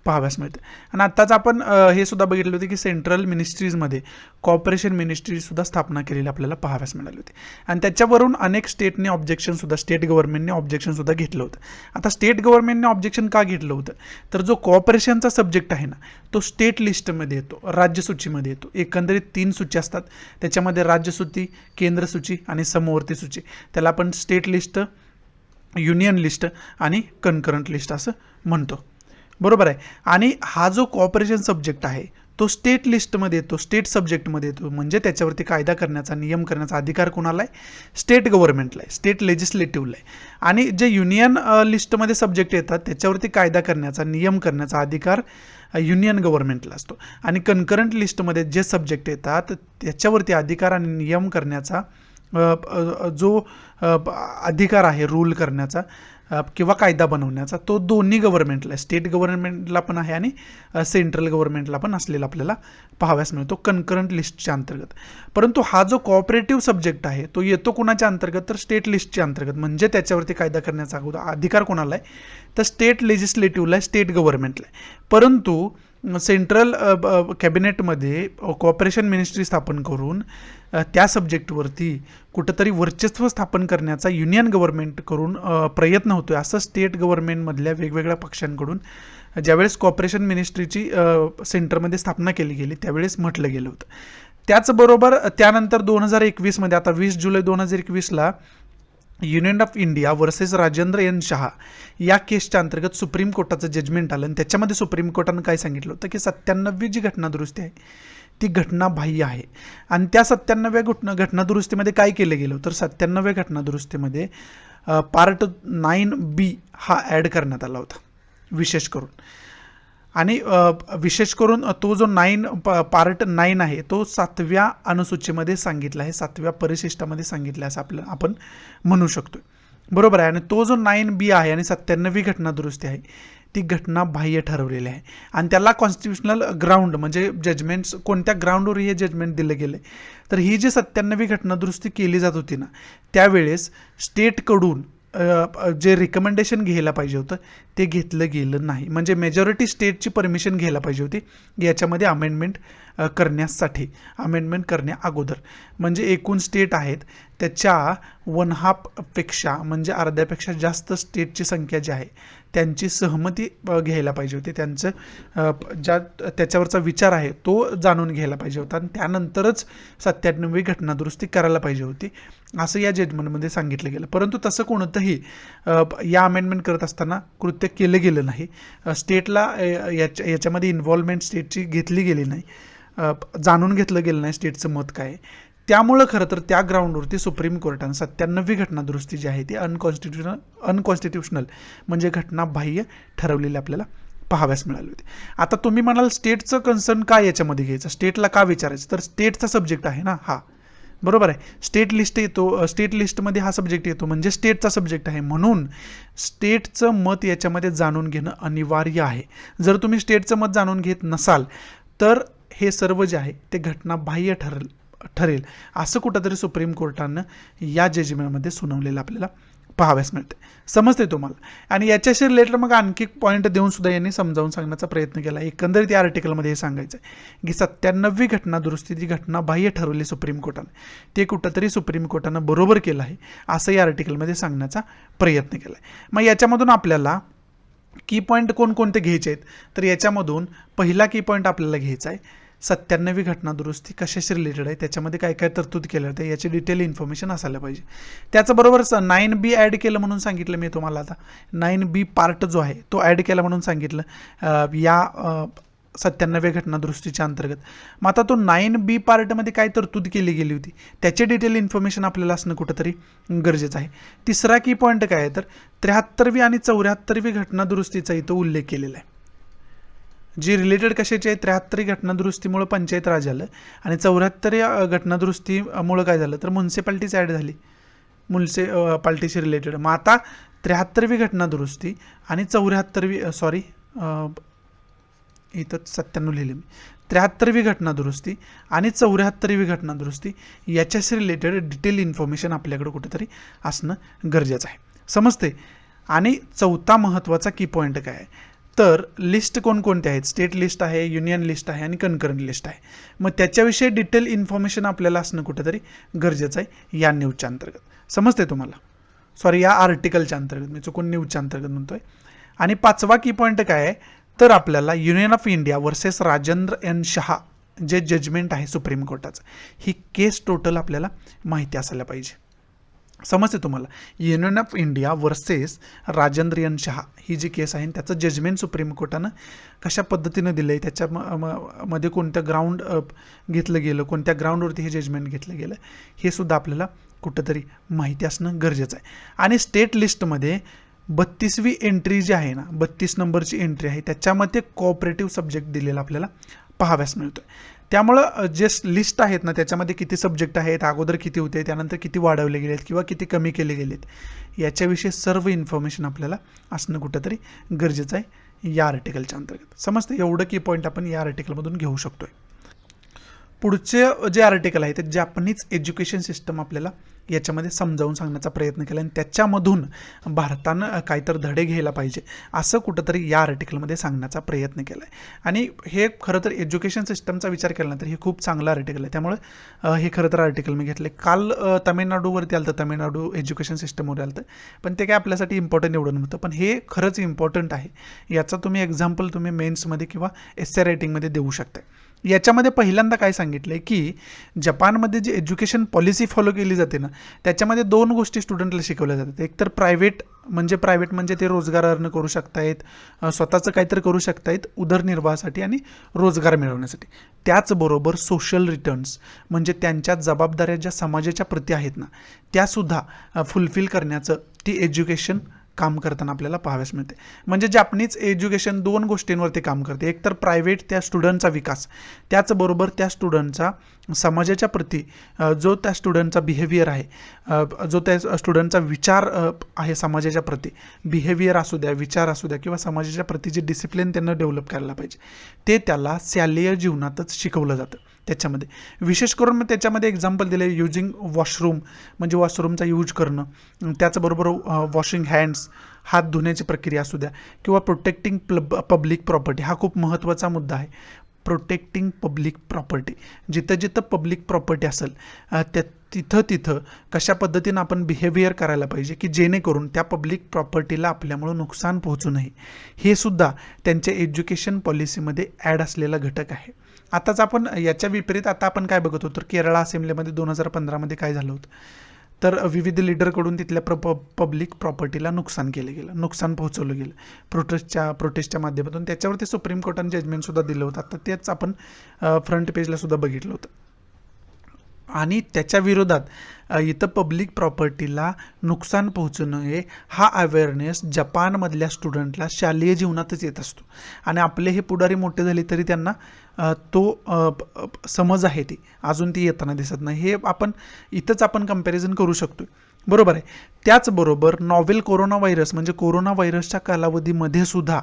पाहाव्यास मिळते. आणि आत्ताच आपण हे सुद्धा बघितलं होतं की सेंट्रल मिनिस्ट्रीजमध्ये कॉर्पोरेशन मिनिस्ट्रीसुद्धा स्थापना केलेली आपल्याला पाहाव्यास मिळाली होती. आणि त्याच्यावरून अनेक स्टेटने ऑब्जेक्शनसुद्धा स्टेट गव्हर्नमेंटने ऑब्जेक्शनसुद्धा घेतलं होतं. आता स्टेट गव्हर्नमेंटने ऑब्जेक्शन का घेतलं होतं तर जो कॉर्पोरेशनचा सब्जेक्ट आहे ना तो स्टेट लिस्टमध्ये येतो, राज्यसूचीमध्ये येतो. एकंदरीत 3 सूची असतात, त्याच्यामध्ये राज्यसूची, केंद्रसूची आणि समवर्ती सूची. त्याला आपण स्टेट लिस्ट, युनियन लिस्ट आणि कन्करंट लिस्ट असं म्हणतो. बरोबर आहे. आणि हा जो कॉर्पोरेशन सब्जेक्ट आहे तो स्टेट लिस्टमध्ये येतो, स्टेट सब्जेक्टमध्ये येतो. म्हणजे त्याच्यावरती कायदा करण्याचा, नियम करण्याचा अधिकार कोणाला आहे? स्टेट गव्हर्नमेंटला आहे, स्टेट लेजिस्लेटिव्हला आहे. आणि जे युनियन लिस्टमध्ये सब्जेक्ट येतात त्याच्यावरती कायदा करण्याचा, नियम करण्याचा अधिकार युनियन गव्हर्नमेंटला असतो. आणि कन्करंट लिस्टमध्ये जे सब्जेक्ट येतात त्याच्यावरती अधिकार आणि नियम करण्याचा जो अधिकार आहे, रूल करण्याचा किंवा कायदा बनवण्याचा, तो दोन्ही गव्हर्नमेंटला, स्टेट गव्हर्नमेंटला पण आहे आणि सेंट्रल गव्हर्नमेंटला पण असलेला आपल्याला पाहाव्यास मिळतो कन्करंट लिस्टच्या अंतर्गत. परंतु हा जो कोऑपरेटिव्ह सब्जेक्ट आहे तो येतो कोणाच्या अंतर्गत तर स्टेट लिस्टच्या अंतर्गत. म्हणजे त्याच्यावरती कायदा करण्याचा अधिकार कोणाला आहे तर स्टेट लेजिस्लेटिव्हला आहे, स्टेट गव्हर्नमेंटला आहे. परंतु सेंट्रल कॅबिनेटमध्ये कॉर्पोरेशन मिनिस्ट्री स्थापन करून त्या सब्जेक्टवरती कुठंतरी वर्चस्व स्थापन करण्याचा युनियन गव्हर्नमेंट करून प्रयत्न होतोय असं स्टेट गव्हर्नमेंटमधल्या वेगवेगळ्या पक्षांकडून ज्यावेळेस कॉर्पोरेशन मिनिस्ट्रीची सेंटरमध्ये स्थापना केली गेली त्यावेळेस म्हटलं गेलं होतं. त्याचबरोबर त्यानंतर 2021मध्ये, आता 20 जुलै 2021ला union of India versus Rajendra N Shah या केसच्या अंतर्गत सुप्रीम कोर्टाचं जजमेंट आलं. आणि त्याच्यामध्ये सुप्रीम कोर्टानं काय सांगितलं होतं की 97वी जी घटना दुरुस्ती आहे ती घटनाबाह्य आहे. आणि त्या 97व्या घटना दुरुस्तीमध्ये काय केलं गेलं तर 97व्या घटना दुरुस्तीमध्ये पार्ट 9B हा ॲड करण्यात आला होता विशेष करून. आणि विशेष करून तो जो पार्ट 9 आहे तो 7व्या अनुसूचीमध्ये सांगितला आहे, 7व्या परिशिष्टामध्ये सांगितलं असं आपण म्हणू शकतो. बरोबर आहे. आणि तो जो 9B आहे आणि 97वी घटना दुरुस्ती आहे ती घटना बाह्य ठरवलेली आहे. आणि त्याला कॉन्स्टिट्युशनल ग्राउंड म्हणजे जजमेंट्स कोणत्या ग्राउंडवर हे जजमेंट दिलं गेलं तर ही जी 97वी घटना दुरुस्ती केली जात होती ना त्यावेळेस स्टेटकडून जे रिकमेंडेशन घ्यायला पाहिजे होतं ते घेतलं गेलं नाही. म्हणजे मेजॉरिटी स्टेटची परमिशन घ्यायला पाहिजे होती याच्यामध्ये अमेंडमेंट करण्यासाठी, अमेंडमेंट करण्या अगोदर. म्हणजे एकूण स्टेट आहेत त्याच्या 1/2पेक्षा म्हणजे अर्ध्यापेक्षा जास्त स्टेटची संख्या जी आहे त्यांची सहमती घ्यायला पाहिजे होती, त्यांचं त्याच्यावरचा विचार आहे तो जाणून घ्यायला पाहिजे होता. आणि त्यानंतरच 97वी घटना दुरुस्ती करायला पाहिजे होती असं या जजमेंटमध्ये सांगितलं गेलं. परंतु तसं कोणतंही या अमेंडमेंट करत असताना कृत्य केलं गेलं नाही. स्टेटला याच्यामध्ये इन्व्हॉल्वमेंट स्टेटची घेतली गेली नाही, जाणून घेतलं गेलं नाही स्टेटचं मत काय आहे. त्यामुळं खरं तर त्या ग्राउंडवरती सुप्रीम कोर्टानं 97वी घटना दुरुस्ती जी आहे ती अनकॉन्स्टिट्युशनल म्हणजे घटनाबाह्य ठरवलेली आपल्याला पाहाव्यास मिळाली होती. आता तुम्ही म्हणाल स्टेटचं कन्सर्न काय याच्यामध्ये घ्यायचं, स्टेटला का विचारायचं तर स्टेटचा सब्जेक्ट आहे ना हा. बरोबर आहे. स्टेट लिस्ट येतो, स्टेट लिस्टमध्ये हा सब्जेक्ट येतो म्हणजे स्टेटचा सब्जेक्ट आहे. म्हणून स्टेटचं मत याच्यामध्ये जाणून घेणं अनिवार्य आहे. जर तुम्ही स्टेटचं मत जाणून घेत नसाल तर हे सर्व जे आहे ते घटनाबाह्य ठरेल असं कुठंतरी सुप्रीम कोर्टानं या जजमेंटमध्ये सुनावलेलं आपल्याला पाहाव्यास मिळते. समजते तुम्हाला. आणि याच्याशी रिलेटेड मग आणखी पॉईंट देऊन सुद्धा यांनी समजावून सांगण्याचा प्रयत्न केला. एकंदरीत या आर्टिकलमध्ये हे सांगायचं आहे की 97वी घटना दुरुस्ती जी घटनाबाह्य ठरवली सुप्रीम कोर्टाने ते कुठंतरी सुप्रीम कोर्टानं बरोबर केलं आहे असं या आर्टिकलमध्ये सांगण्याचा प्रयत्न केला आहे. मग याच्यामधून आपल्याला की पॉईंट कोणकोणते घ्यायचे आहेत तर याच्यामधून पहिला की पॉईंट आपल्याला घ्यायचा आहे 97वी घटना दुरुस्ती कशाशी रिलेटेड आहे, त्याच्यामध्ये काय काय तरतूद केलं जातं याची डिटेल इन्फॉर्मेशन असायला पाहिजे. त्याचबरोबर 9B ॲड केलं म्हणून सांगितलं मी तुम्हाला. आता 9B पार्ट जो आहे तो ॲड केला म्हणून सांगितलं या 97व्या घटना दुरुस्तीच्या अंतर्गत. मग आता तो 9B पार्टमध्ये काय तरतूद केली गेली होती त्याची डिटेल इन्फॉर्मेशन आपल्याला असणं कुठंतरी गरजेचं आहे. तिसरा की पॉईंट काय आहे तर 73वी आणि 74वी घटना दुरुस्तीचा इथं उल्लेख केलेला आहे. जी रिलेटेड कशाची आहे, 73 घटनादुरुस्तीमुळे पंचायत राज आलं आणि 74 या घटनादुरुस्तीमुळे काय झालं तर म्युन्सिपाल्टीज ॲड झाली, म्युन्सिपाल्टीशी रिलेटेड. मग आता 73वी घटनादुरुस्ती आणि 74वी इथं 97 लिहिले मी, 73वी घटनादुरुस्ती आणि 74वी घटनादुरुस्ती याच्याशी रिलेटेड डिटेल इन्फॉर्मेशन आपल्याकडे कुठेतरी असणं गरजेचं आहे. समजते. आणि चौथा महत्त्वाचा की पॉईंट काय आहे तर लिस्ट कोणकोणते आहेत, स्टेट लिस्ट आहे, युनियन लिस्ट आहे आणि कन्करंट लिस्ट आहे. मग त्याच्याविषयी डिटेल इन्फॉर्मेशन आपल्याला असणं कुठेतरी गरजेचं आहे या न्यूजच्या अंतर्गत. समजते तुम्हाला, या आर्टिकलच्या अंतर्गत, मी चुकून न्यूजच्या अंतर्गत म्हणतोय. आणि पाचवा की पॉईंट काय आहे तर आपल्याला union of India versus Rajendra N Shah जे जजमेंट आहे सुप्रीम कोर्टाचं, ही केस टोटल आपल्याला माहिती असायला पाहिजे. समजते तुम्हाला, union of India versus Rajendra N Shah ही जी केस आहे त्याचं जजमेंट सुप्रीम कोर्टानं कशा पद्धतीनं दिलं आहे, त्याच्या मध्ये कोणत्या ग्राउंड घेतलं गेलं, कोणत्या ग्राउंडवरती हे जजमेंट घेतलं गेलं, हे सुद्धा आपल्याला कुठंतरी माहिती असणं गरजेचं आहे. आणि स्टेट लिस्टमध्ये 32वी एंट्री जी आहे ना, 32 नंबरची एंट्री आहे, त्याच्यामध्ये कोऑपरेटिव्ह सब्जेक्ट दिलेला आपल्याला पाहाव्यास मिळतोय. त्यामुळं जे लिस्ट आहेत ना त्याच्यामध्ये किती सब्जेक्ट आहेत, अगोदर किती होते, त्यानंतर किती वाढवले गेलेत किंवा किती कमी केले गेलेत, याच्याविषयी सर्व इन्फॉर्मेशन आपल्याला असणं कुठंतरी गरजेचं आहे या आर्टिकलच्या अंतर्गत. समजतं, एवढं की पॉईंट आपण या आर्टिकलमधून घेऊ शकतोय. पुढचे जे आर्टिकल आहे ते जॅपनीज एज्युकेशन सिस्टम आपल्याला याच्यामध्ये समजावून सांगण्याचा प्रयत्न केला आणि त्याच्यामधून भारतानं काहीतरी धडे घ्यायला पाहिजे असं कुठंतरी या आर्टिकलमध्ये सांगण्याचा प्रयत्न केला आहे. आणि हे खरं तर एज्युकेशन सिस्टमचा विचार केला तर हे खूप चांगलं आर्टिकल आहे, त्यामुळे हे खरं तर आर्टिकल मी घेतलं. काल तमिळनाडूवरती आलं, तमिळनाडू एज्युकेशन सिस्टमवर आलं, पण ते काय आपल्यासाठी इम्पॉर्टंट एवढं नव्हतं, पण हे खरंच इम्पॉर्टंट आहे. याचा तुम्ही एक्झाम्पल तुम्ही मेन्समध्ये किंवा एस्से रायटिंगमध्ये देऊ शकता. याच्यामध्ये पहिल्यांदा काय सांगितलं आहे की जपानमध्ये जी एज्युकेशन पॉलिसी फॉलो केली जाते ना त्याच्यामध्ये 2 गोष्टी स्टुडंटला शिकवल्या जातात. एक तर प्रायव्हेट म्हणजे ते रोजगार अर्न करू शकतायत, स्वतःचं काहीतरी करू शकतायत उदरनिर्वाहासाठी आणि रोजगार मिळवण्यासाठी. त्याचबरोबर सोशल रिटर्न्स म्हणजे त्यांच्या जबाबदाऱ्या ज्या समाजाच्या प्रती आहेत ना त्यासुद्धा फुलफिल करण्याचं ती एज्युकेशन काम करताना आपल्याला पाहाव्यास मिळते. म्हणजे जॅपनीज एज्युकेशन 2 गोष्टींवरती काम करते. एक तर प्रायव्हेट त्या स्टुडंटचा विकास, त्याचबरोबर त्या स्टुडंटचा समाजाच्या प्रती जो त्या स्टुडंटचा बिहेवियर आहे, जो त्या स्टुडंटचा विचार आहे समाजाच्या प्रती, बिहेवियर असू द्या, विचार असू द्या किंवा समाजाच्या प्रती जे डिसिप्लिन त्यांना डेव्हलप करायला पाहिजे ते त्याला शालेय जीवनातच शिकवलं जातं. त्याच्यामध्ये विशेष करून मी त्याच्यामध्ये एक्झाम्पल दिले, युजिंग वॉशरूम म्हणजे वॉशरूमचा यूज करणं, त्याचबरोबर वॉशिंग हँड्स हात धुण्याची प्रक्रिया असू द्या किंवा प्रोटेक्टिंग पब्लिक प्रॉपर्टी, हा खूप महत्त्वाचा मुद्दा आहे. प्रोटेक्टिंग पब्लिक प्रॉपर्टी, जिथं जिथं पब्लिक प्रॉपर्टी असेल तिथं कशा पद्धतीनं आपण बिहेवियर करायला पाहिजे की जेणेकरून त्या पब्लिक प्रॉपर्टीला आपल्यामुळं नुकसान पोहोचू नये, हे सुद्धा त्यांच्या एज्युकेशन पॉलिसीमध्ये ॲड असलेला घटक आहे. आताच आपण याच्या विपरीत आता आपण काय बघत होतो, केरळ असेंब्लीमध्ये 2015मध्ये काय झालं होतं तर विविध लीडरकडून तिथल्या पब्लिक प्रॉपर्टीला नुकसान केलं गेलं, नुकसान पोहोचवलं गेलं प्रोटेस्टच्या माध्यमातून. त्याच्यावरती सुप्रीम कोर्टाने जजमेंटसुद्धा दिलं होतं. आता तेच आपण फ्रंट पेजला सुद्धा बघितलं होतं. आणि त्याच्या विरोधात इथं पब्लिक प्रॉपर्टीला नुकसान पोहोचू नये हा अवेअरनेस जपानमधल्या स्टुडंटला शालेय जीवनातच येत असतो. आणि आपले हे पुढारी मोठे झाले तरी त्यांना तो समज आहे ती अजून ती येताना दिसत नाही. हे आपण इथंच आपण कंपॅरिझन करू शकतो, बरोबर आहे. त्याचबरोबर नॉवेल कोरोना व्हायरस म्हणजे कोरोना व्हायरसच्या कालावधीमध्ये सुद्धा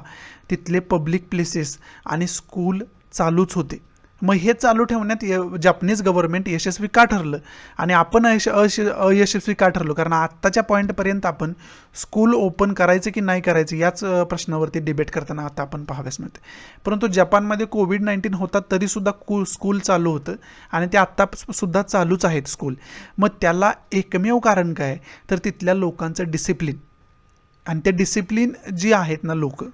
तिथले पब्लिक प्लेसेस आणि स्कूल चालूच होते. मग हे चालू ठेवण्यात जपानीज गव्हर्नमेंट यशस्वी का ठरलं आणि आपण अयशस्वी का ठरलो, कारण आत्ताच्या पॉईंटपर्यंत आपण स्कूल ओपन करायचं की नाही करायचं याच प्रश्नावरती डिबेट करताना आता आपण पाहाव्यास मिळते. परंतु जपानमध्ये कोविड-19 होता तरीसुद्धा स्कूल चालू होतं आणि ते आत्तासुद्धा चालूच आहेत स्कूल. मग त्याला एकमेव कारण काय तर तिथल्या लोकांचं डिसिप्लिन. आणि ते डिसिप्लिन जी आहेत ना लोक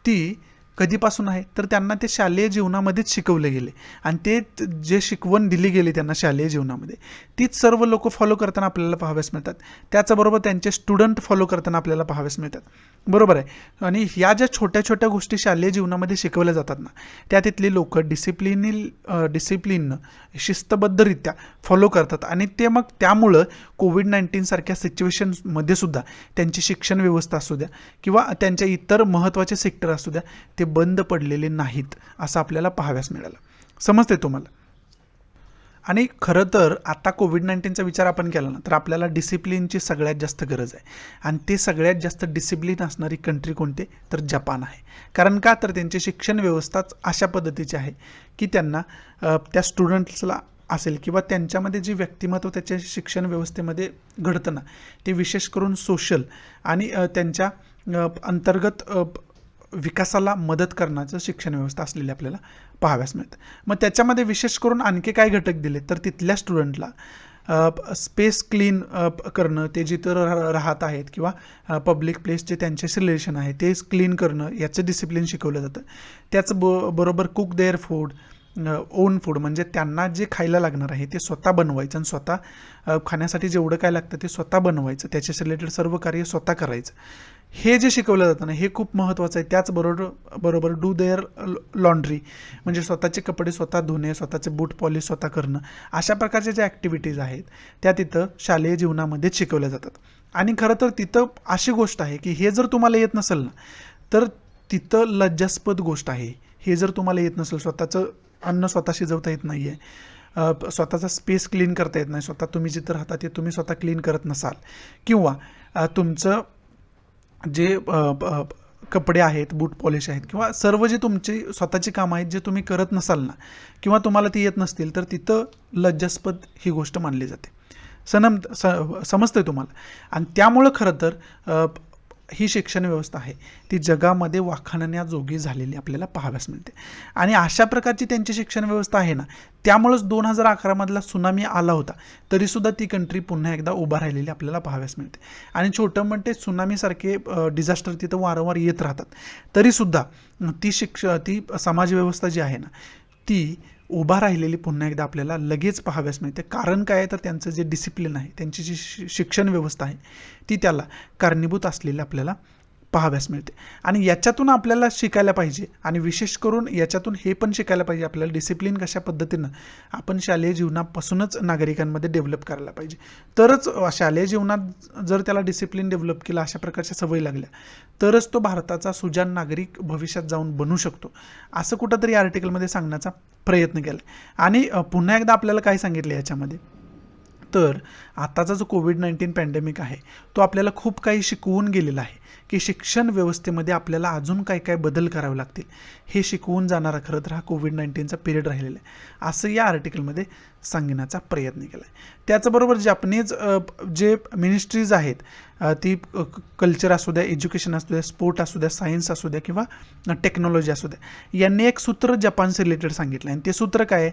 ती कधीपासून आहे तर त्यांना ते शालेय जीवनामध्येच शिकवले गेले आणि ते जे शिकवण दिली गेली त्यांना शालेय जीवनामध्ये तीच सर्व लोक फॉलो करताना आपल्याला पाहाव्यास मिळतात. त्याचबरोबर त्यांचे स्टुडंट फॉलो करताना आपल्याला पाहाव्यास मिळतात, बरोबर आहे. आणि ह्या ज्या छोट्या छोट्या गोष्टी शालेय जीवनामध्ये शिकवल्या जातात ना त्या तिथली लोक डिसिप्लिननं शिस्तबद्धरित्या फॉलो करतात आणि ते मग त्यामुळं कोविड-19 सारख्या सिच्युएशनमध्ये सुद्धा त्यांची शिक्षण व्यवस्था असू द्या किंवा त्यांच्या इतर महत्त्वाचे सेक्टर असू द्या ते बंद पडलेले नाहीत असं आपल्याला पाहाव्यास मिळालं. समजते तुम्हाला? आणि खरं तर आता कोविड-19चा विचार आपण केला ना तर आपल्याला डिसिप्लिनची सगळ्यात जास्त गरज आहे. आणि ते सगळ्यात जास्त डिसिप्लिन असणारी कंट्री कोणते तर जपान आहे. कारण का तर त्यांची शिक्षण व्यवस्थाच अशा पद्धतीची आहे की त्यांना त्या स्टुडंट्सला असेल किंवा त्यांच्यामध्ये जे व्यक्तिमत्व त्याच्या शिक्षण व्यवस्थेमध्ये घडतं ना ते विशेष करून सोशल आणि त्यांच्या अंतर्गत विकासाला मदत करण्याचं शिक्षण व्यवस्था असलेली आपल्याला पाहाव्यास मिळतं. मग त्याच्यामध्ये विशेष करून आणखी काय घटक दिले तर तिथल्या स्टुडंटला स्पेस क्लीन करणं, ते जिथं राहत आहेत किंवा पब्लिक प्लेस जे त्यांच्याशी रिलेशन आहे ते क्लीन करणं याचं डिसिप्लिन शिकवलं जातं. त्याच बरोबर cook their food, own food म्हणजे त्यांना जे खायला लागणार आहे ते स्वतः बनवायचं आणि स्वतः खाण्यासाठी जेवढं काय लागतं ते स्वतः बनवायचं, त्याच्याशी रिलेटेड सर्व कार्य स्वतः करायचं. हे जे शिकवलं जातं ना हे खूप महत्त्वाचं आहे. त्याचबरोबर डू देअर लॉन्ड्री म्हणजे स्वतःचे कपडे स्वतः धुणे, स्वतःचे बूट पॉलिश स्वतः करणं, अशा प्रकारच्या ज्या ॲक्टिव्हिटीज आहेत त्या तिथं शालेय जीवनामध्येच शिकवल्या जातात. आणि खरं तर तिथं अशी गोष्ट आहे की हे जर तुम्हाला येत नसेल ना तर तिथं लज्जास्पद गोष्ट आहे. हे जर तुम्हाला येत नसेल, स्वतःचं अन्न स्वतः शिजवता येत नाही आहे, स्वतःचा स्पेस क्लीन करता येत नाही, स्वतः तुम्ही जिथं राहता ते तुम्ही स्वतः क्लीन करत नसाल किंवा तुमचं जे कपडे आहेत, बूट पॉलिश आहेत किंवा सर्व जे तुमची स्वतःची कामं आहेत जे तुम्ही करत नसाल ना किंवा तुम्हाला ती येत नसतील तर तिथं लज्जास्पद ही गोष्ट मानली जाते. समजतंय तुम्हाला? आणि त्यामुळं खरं तर ही शिक्षण व्यवस्था आहे ती जगामध्ये वाखाणण्याजोगी झालेली आपल्याला पाहाव्यास मिळते. आणि अशा प्रकारची त्यांची शिक्षण व्यवस्था आहे ना त्यामुळंच 2011मधला सुनामी आला होता तरीसुद्धा ती कंट्री पुन्हा एकदा उभा राहिलेली आपल्याला पाहाव्यास मिळते. आणि छोटं मोठे सुनामीसारखे डिझास्टर तिथं वारंवार येत राहतात तरीसुद्धा ती समाजव्यवस्था जी आहे ना ती उभा राहिलेली पुन्हा एकदा आपल्याला लगेच पाहाव्यास मिळते. कारण काय आहे तर त्यांचं जे डिसिप्लिन आहे, त्यांची जी शिक्षण व्यवस्था आहे ती त्याला कारणीभूत असलेली आपल्याला पाहाव्यास मिळते. आणि याच्यातून आपल्याला शिकायला पाहिजे आणि विशेष करून याच्यातून हे पण शिकायला पाहिजे आपल्याला डिसिप्लिन कशा पद्धतीनं आपण शालेय जीवनापासूनच नागरिकांमध्ये डेव्हलप करायला पाहिजे. तरच शालेय जीवनात जर त्याला डिसिप्लिन डेव्हलप केला, अशा प्रकारच्या सवयी लागल्या तरच तो भारताचा सुजाण नागरिक भविष्यात जाऊन बनू शकतो असं कुठंतरी या आर्टिकलमध्ये सांगण्याचा प्रयत्न केला. आणि पुन्हा एकदा आपल्याला काय सांगितलं याच्यामध्ये तर आताचा जो कोविड-19 पॅन्डेमिक आहे तो आपल्याला खूप काही शिकवून गेलेला आहे की शिक्षण व्यवस्थेमध्ये आपल्याला अजून काय काय बदल करावे लागतील हे शिकवून जाणारा खरं तर हा कोविड-19चा पिरियड राहिलेला आहे असं या आर्टिकलमध्ये सांगण्याचा प्रयत्न केला आहे. त्याचबरोबर जापनीज जे मिनिस्ट्रीज आहेत ती कल्चर असू द्या, एज्युकेशन असू द्या, स्पोर्ट असू द्या, सायन्स असू द्या किंवा टेक्नॉलॉजी असू द्या, यांनी एक सूत्र जपानशी रिलेटेड सांगितलं आणि ते सूत्र काय आहे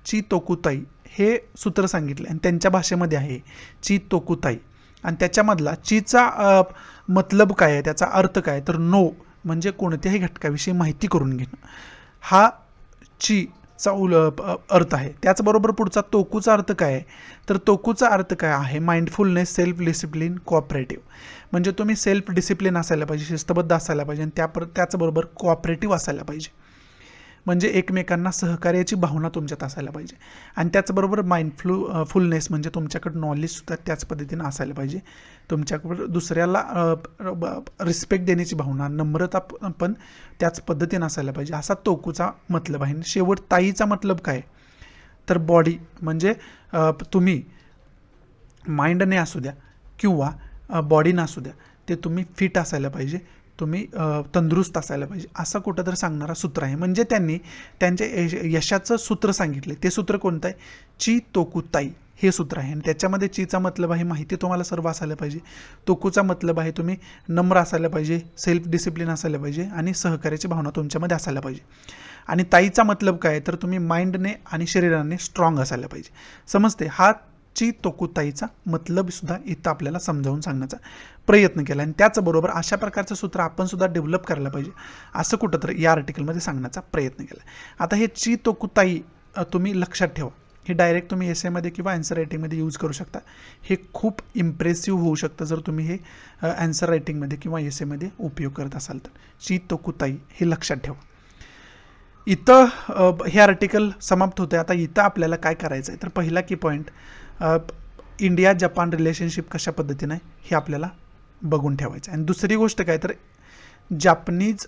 ची तोकुताई हे सूत्र सांगितलं आणि त्यांच्या भाषेमध्ये आहे ची तोकुताई. आणि त्याच्यामधला चीचा मतलब काय आहे, त्याचा अर्थ काय तर नो म्हणजे कोणत्याही घटकाविषयी माहिती करून घेणं, हा चीचा अर्थ आहे. त्याचबरोबर पुढचा तोकूचा अर्थ काय आहे तर तोकूचा अर्थ काय आहे माइंडफुलनेस, सेल्फ डिसिप्लिन, कोऑपरेटिव्ह म्हणजे तुम्ही सेल्फ डिसिप्लिन असायला पाहिजे, शिस्तबद्ध असायला पाहिजे आणि त्याचबरोबर कोऑपरेटिव्ह असायला पाहिजे म्हणजे एकमेकांना सहकार्याची भावना तुमच्यात असायला पाहिजे. आणि त्याचबरोबर फुलनेस म्हणजे तुमच्याकडे नॉलेजसुद्धा त्याच पद्धतीनं असायला पाहिजे, तुमच्याकडे दुसऱ्याला रिस्पेक्ट देण्याची भावना, नम्रता पण त्याच पद्धतीनं असायला पाहिजे असा तोकूचा मतलब आहे. शेवट ताईचा मतलब काय तर बॉडी म्हणजे तुम्ही माइंडने असू द्या किंवा बॉडीनं असू द्या ते तुम्ही फिट असायला पाहिजे, तुम्ही तंदुरुस्त असायला पाहिजे असं कुठं तर सांगणारा सूत्र आहे. म्हणजे त्यांनी त्यांच्या यशाचं सूत्र सांगितले. ते सूत्र कोणतं आहे ची तोकुताई हे सूत्र आहे. आणि त्याच्यामध्ये चीचा मतलब आहे माहिती तुम्हाला सर्व असायला पाहिजे, तोकूचा मतलब आहे तुम्ही नम्र असायला पाहिजे, सेल्फ डिसिप्लिन असायला पाहिजे आणि सहकार्याची भावना तुमच्यामध्ये असायला पाहिजे. आणि ताईचा मतलब काय तर तुम्ही माइंडने आणि शरीराने स्ट्रॉंग असायला पाहिजे. समजते? हा ची तोकुताईचा मतलब सुद्धा इथं आपल्याला समजावून सांगण्याचा प्रयत्न केला. आणि त्याचबरोबर अशा प्रकारचं सूत्र आपण सुद्धा डेव्हलप करायला पाहिजे असं कुठं तर या आर्टिकलमध्ये सांगण्याचा प्रयत्न केला. आता हे ची तोकुताई तुम्ही लक्षात ठेवा, हे डायरेक्ट तुम्ही एसेमध्ये किंवा आन्सर रायटिंगमध्ये यूज करू शकता. हे खूप इम्प्रेसिव्ह होऊ शकतं जर तुम्ही हे आन्सर रायटिंगमध्ये किंवा एसेमध्ये उपयोग करत असाल तर. ची तोकुताई हे लक्षात ठेवा. इथं हे आर्टिकल समाप्त होते. आता इथं आपल्याला काय करायचं आहे तर पहिला की पॉईंट इंडिया जपान रिलेशनशिप कशा पद्धतीनं आहे हे आपल्याला बघून ठेवायचं. आणि दुसरी गोष्ट काय तर जापनीज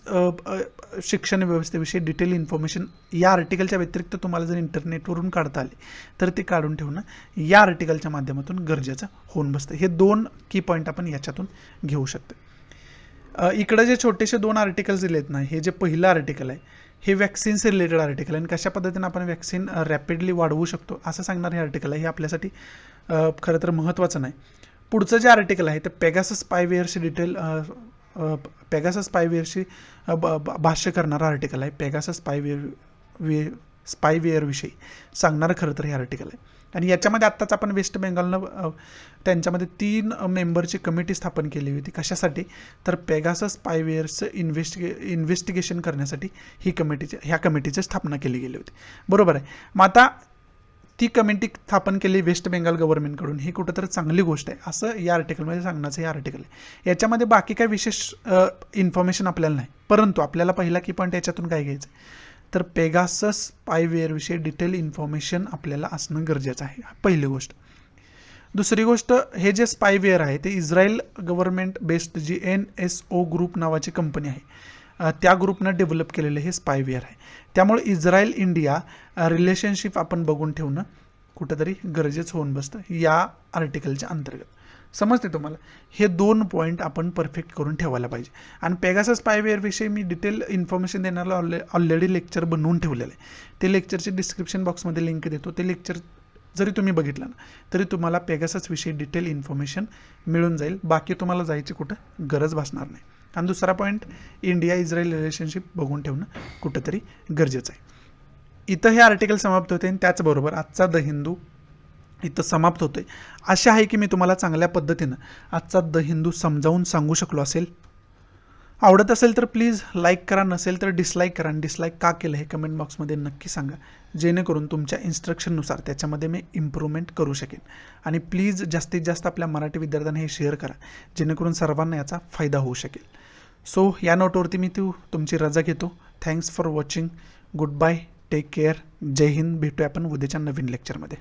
शिक्षण व्यवस्थेविषयी डिटेल इन्फॉर्मेशन या आर्टिकलच्या व्यतिरिक्त तुम्हाला जर इंटरनेटवरून काढता आले तर ते काढून ठेवणं या आर्टिकलच्या माध्यमातून गरजेचं होऊन बसतं. हे 2 की पॉईंट आपण याच्यातून घेऊ शकतो. इकडे जे छोटेसे 2 आर्टिकल्स दिलेत ना, हे जे पहिलं आर्टिकल आहे हे वॅक्सिन्स रिलेटेड आर्टिकल आहे आणि कशा पद्धतीने आपण वॅक्सिन रॅपिडली वाढवू शकतो असं सांगणार हे आर्टिकल आहे. हे आपल्यासाठी खरं तर महत्त्वाचं नाही. पुढचं जे आर्टिकल आहे ते पेगासस स्पायवेअरची डिटेल पेगासस स्पायवेअरशी भाष्य करणारं आर्टिकल आहे. पेगासस स्पायवेअरविषयी सांगणारं खरं तर हे आर्टिकल आहे. आणि याच्यामध्ये आत्ताच आपण वेस्ट बेंगॉलनं त्यांच्यामध्ये 3 मेंबरची कमिटी स्थापन केली होती. कशासाठी? तर पेगासस स्पायवेअरचं इन्व्हेस्टिगेशन करण्यासाठी ह्या कमिटीची स्थापना केली गेली होती. बरोबर आहे. मग आता ती कमिटी स्थापन केली वेस्ट बेंगाल गव्हर्नमेंटकडून, ही कुठंतरी चांगली गोष्ट आहे असं या आर्टिकलमध्ये सांगण्याचं हे आर्टिकल आहे. याच्यामध्ये बाकी काही विशेष इन्फॉर्मेशन आपल्याला नाही, परंतु आपल्याला पहिला की पॉईंट याच्यातून काय घ्यायचं तर पेगासस स्पायवेअरविषयी डिटेल इन्फॉर्मेशन आपल्याला असणं गरजेचं आहे. पहिली गोष्ट. दुसरी गोष्ट, हे जे स्पायवेअर आहे ते इस्रायल गव्हर्नमेंट बेस्ड जी NSO ग्रुप नावाची कंपनी आहे त्या ग्रुपनं डेव्हलप केलेलं हे स्पायवेअर आहे. त्यामुळे इस्रायल इंडिया रिलेशनशिप आपण बघून ठेवणं कुठंतरी गरजेचं होऊन बसतं या आर्टिकलच्या अंतर्गत. समजते तुम्हाला? हे 2 पॉईंट आपण परफेक्ट करून ठेवायला पाहिजे. आणि पेगासस स्पायवेअरविषयी मी डिटेल इन्फॉर्मेशन देणारा ऑलरेडी लेक्चर बनवून ठेवलेलं आहे. ते लेक्चरचे डिस्क्रिप्शन बॉक्समध्ये लिंक देतो. ते लेक्चर जरी तुम्ही बघितलं ना तरी तुम्हाला पेगाससविषयी डिटेल इन्फॉर्मेशन मिळून जाईल. बाकी तुम्हाला जायची कुठं गरज भासणार नाही. आणि दुसरा पॉईंट, इंडिया इस्रायल रिलेशनशिप बघून ठेवणं कुठंतरी गरजेचं आहे. इथं हे आर्टिकल समाप्त होते आणि त्याचबरोबर आजचा द हिंदू इथं समाप्त होतोय. आशा आहे की मी तुम्हाला चांगल्या पद्धतीनं आजचा द हिंदू समजावून सांगू शकलो असेल. आवडत असेल तर प्लीज लाईक करा, नसेल तर डिसलाईक करा. आणि डिसलाईक का केलं हे कमेंट बॉक्समध्ये नक्की सांगा, जेणेकरून तुमच्या इन्स्ट्रक्शननुसार त्याच्यामध्ये मी इम्प्रूव्हमेंट करू शकेन. आणि प्लीज जास्तीत जास्त आपल्या मराठी विद्यार्थ्यांना हे शेअर करा, जेणेकरून सर्वांना याचा फायदा होऊ शकेल. सो या नोटवरती मी तुमची रजा घेतो. Thanks for watching. Goodbye. Take care. जय हिंद. भेटूया आपण उद्याच्या नवीन लेक्चरमध्ये.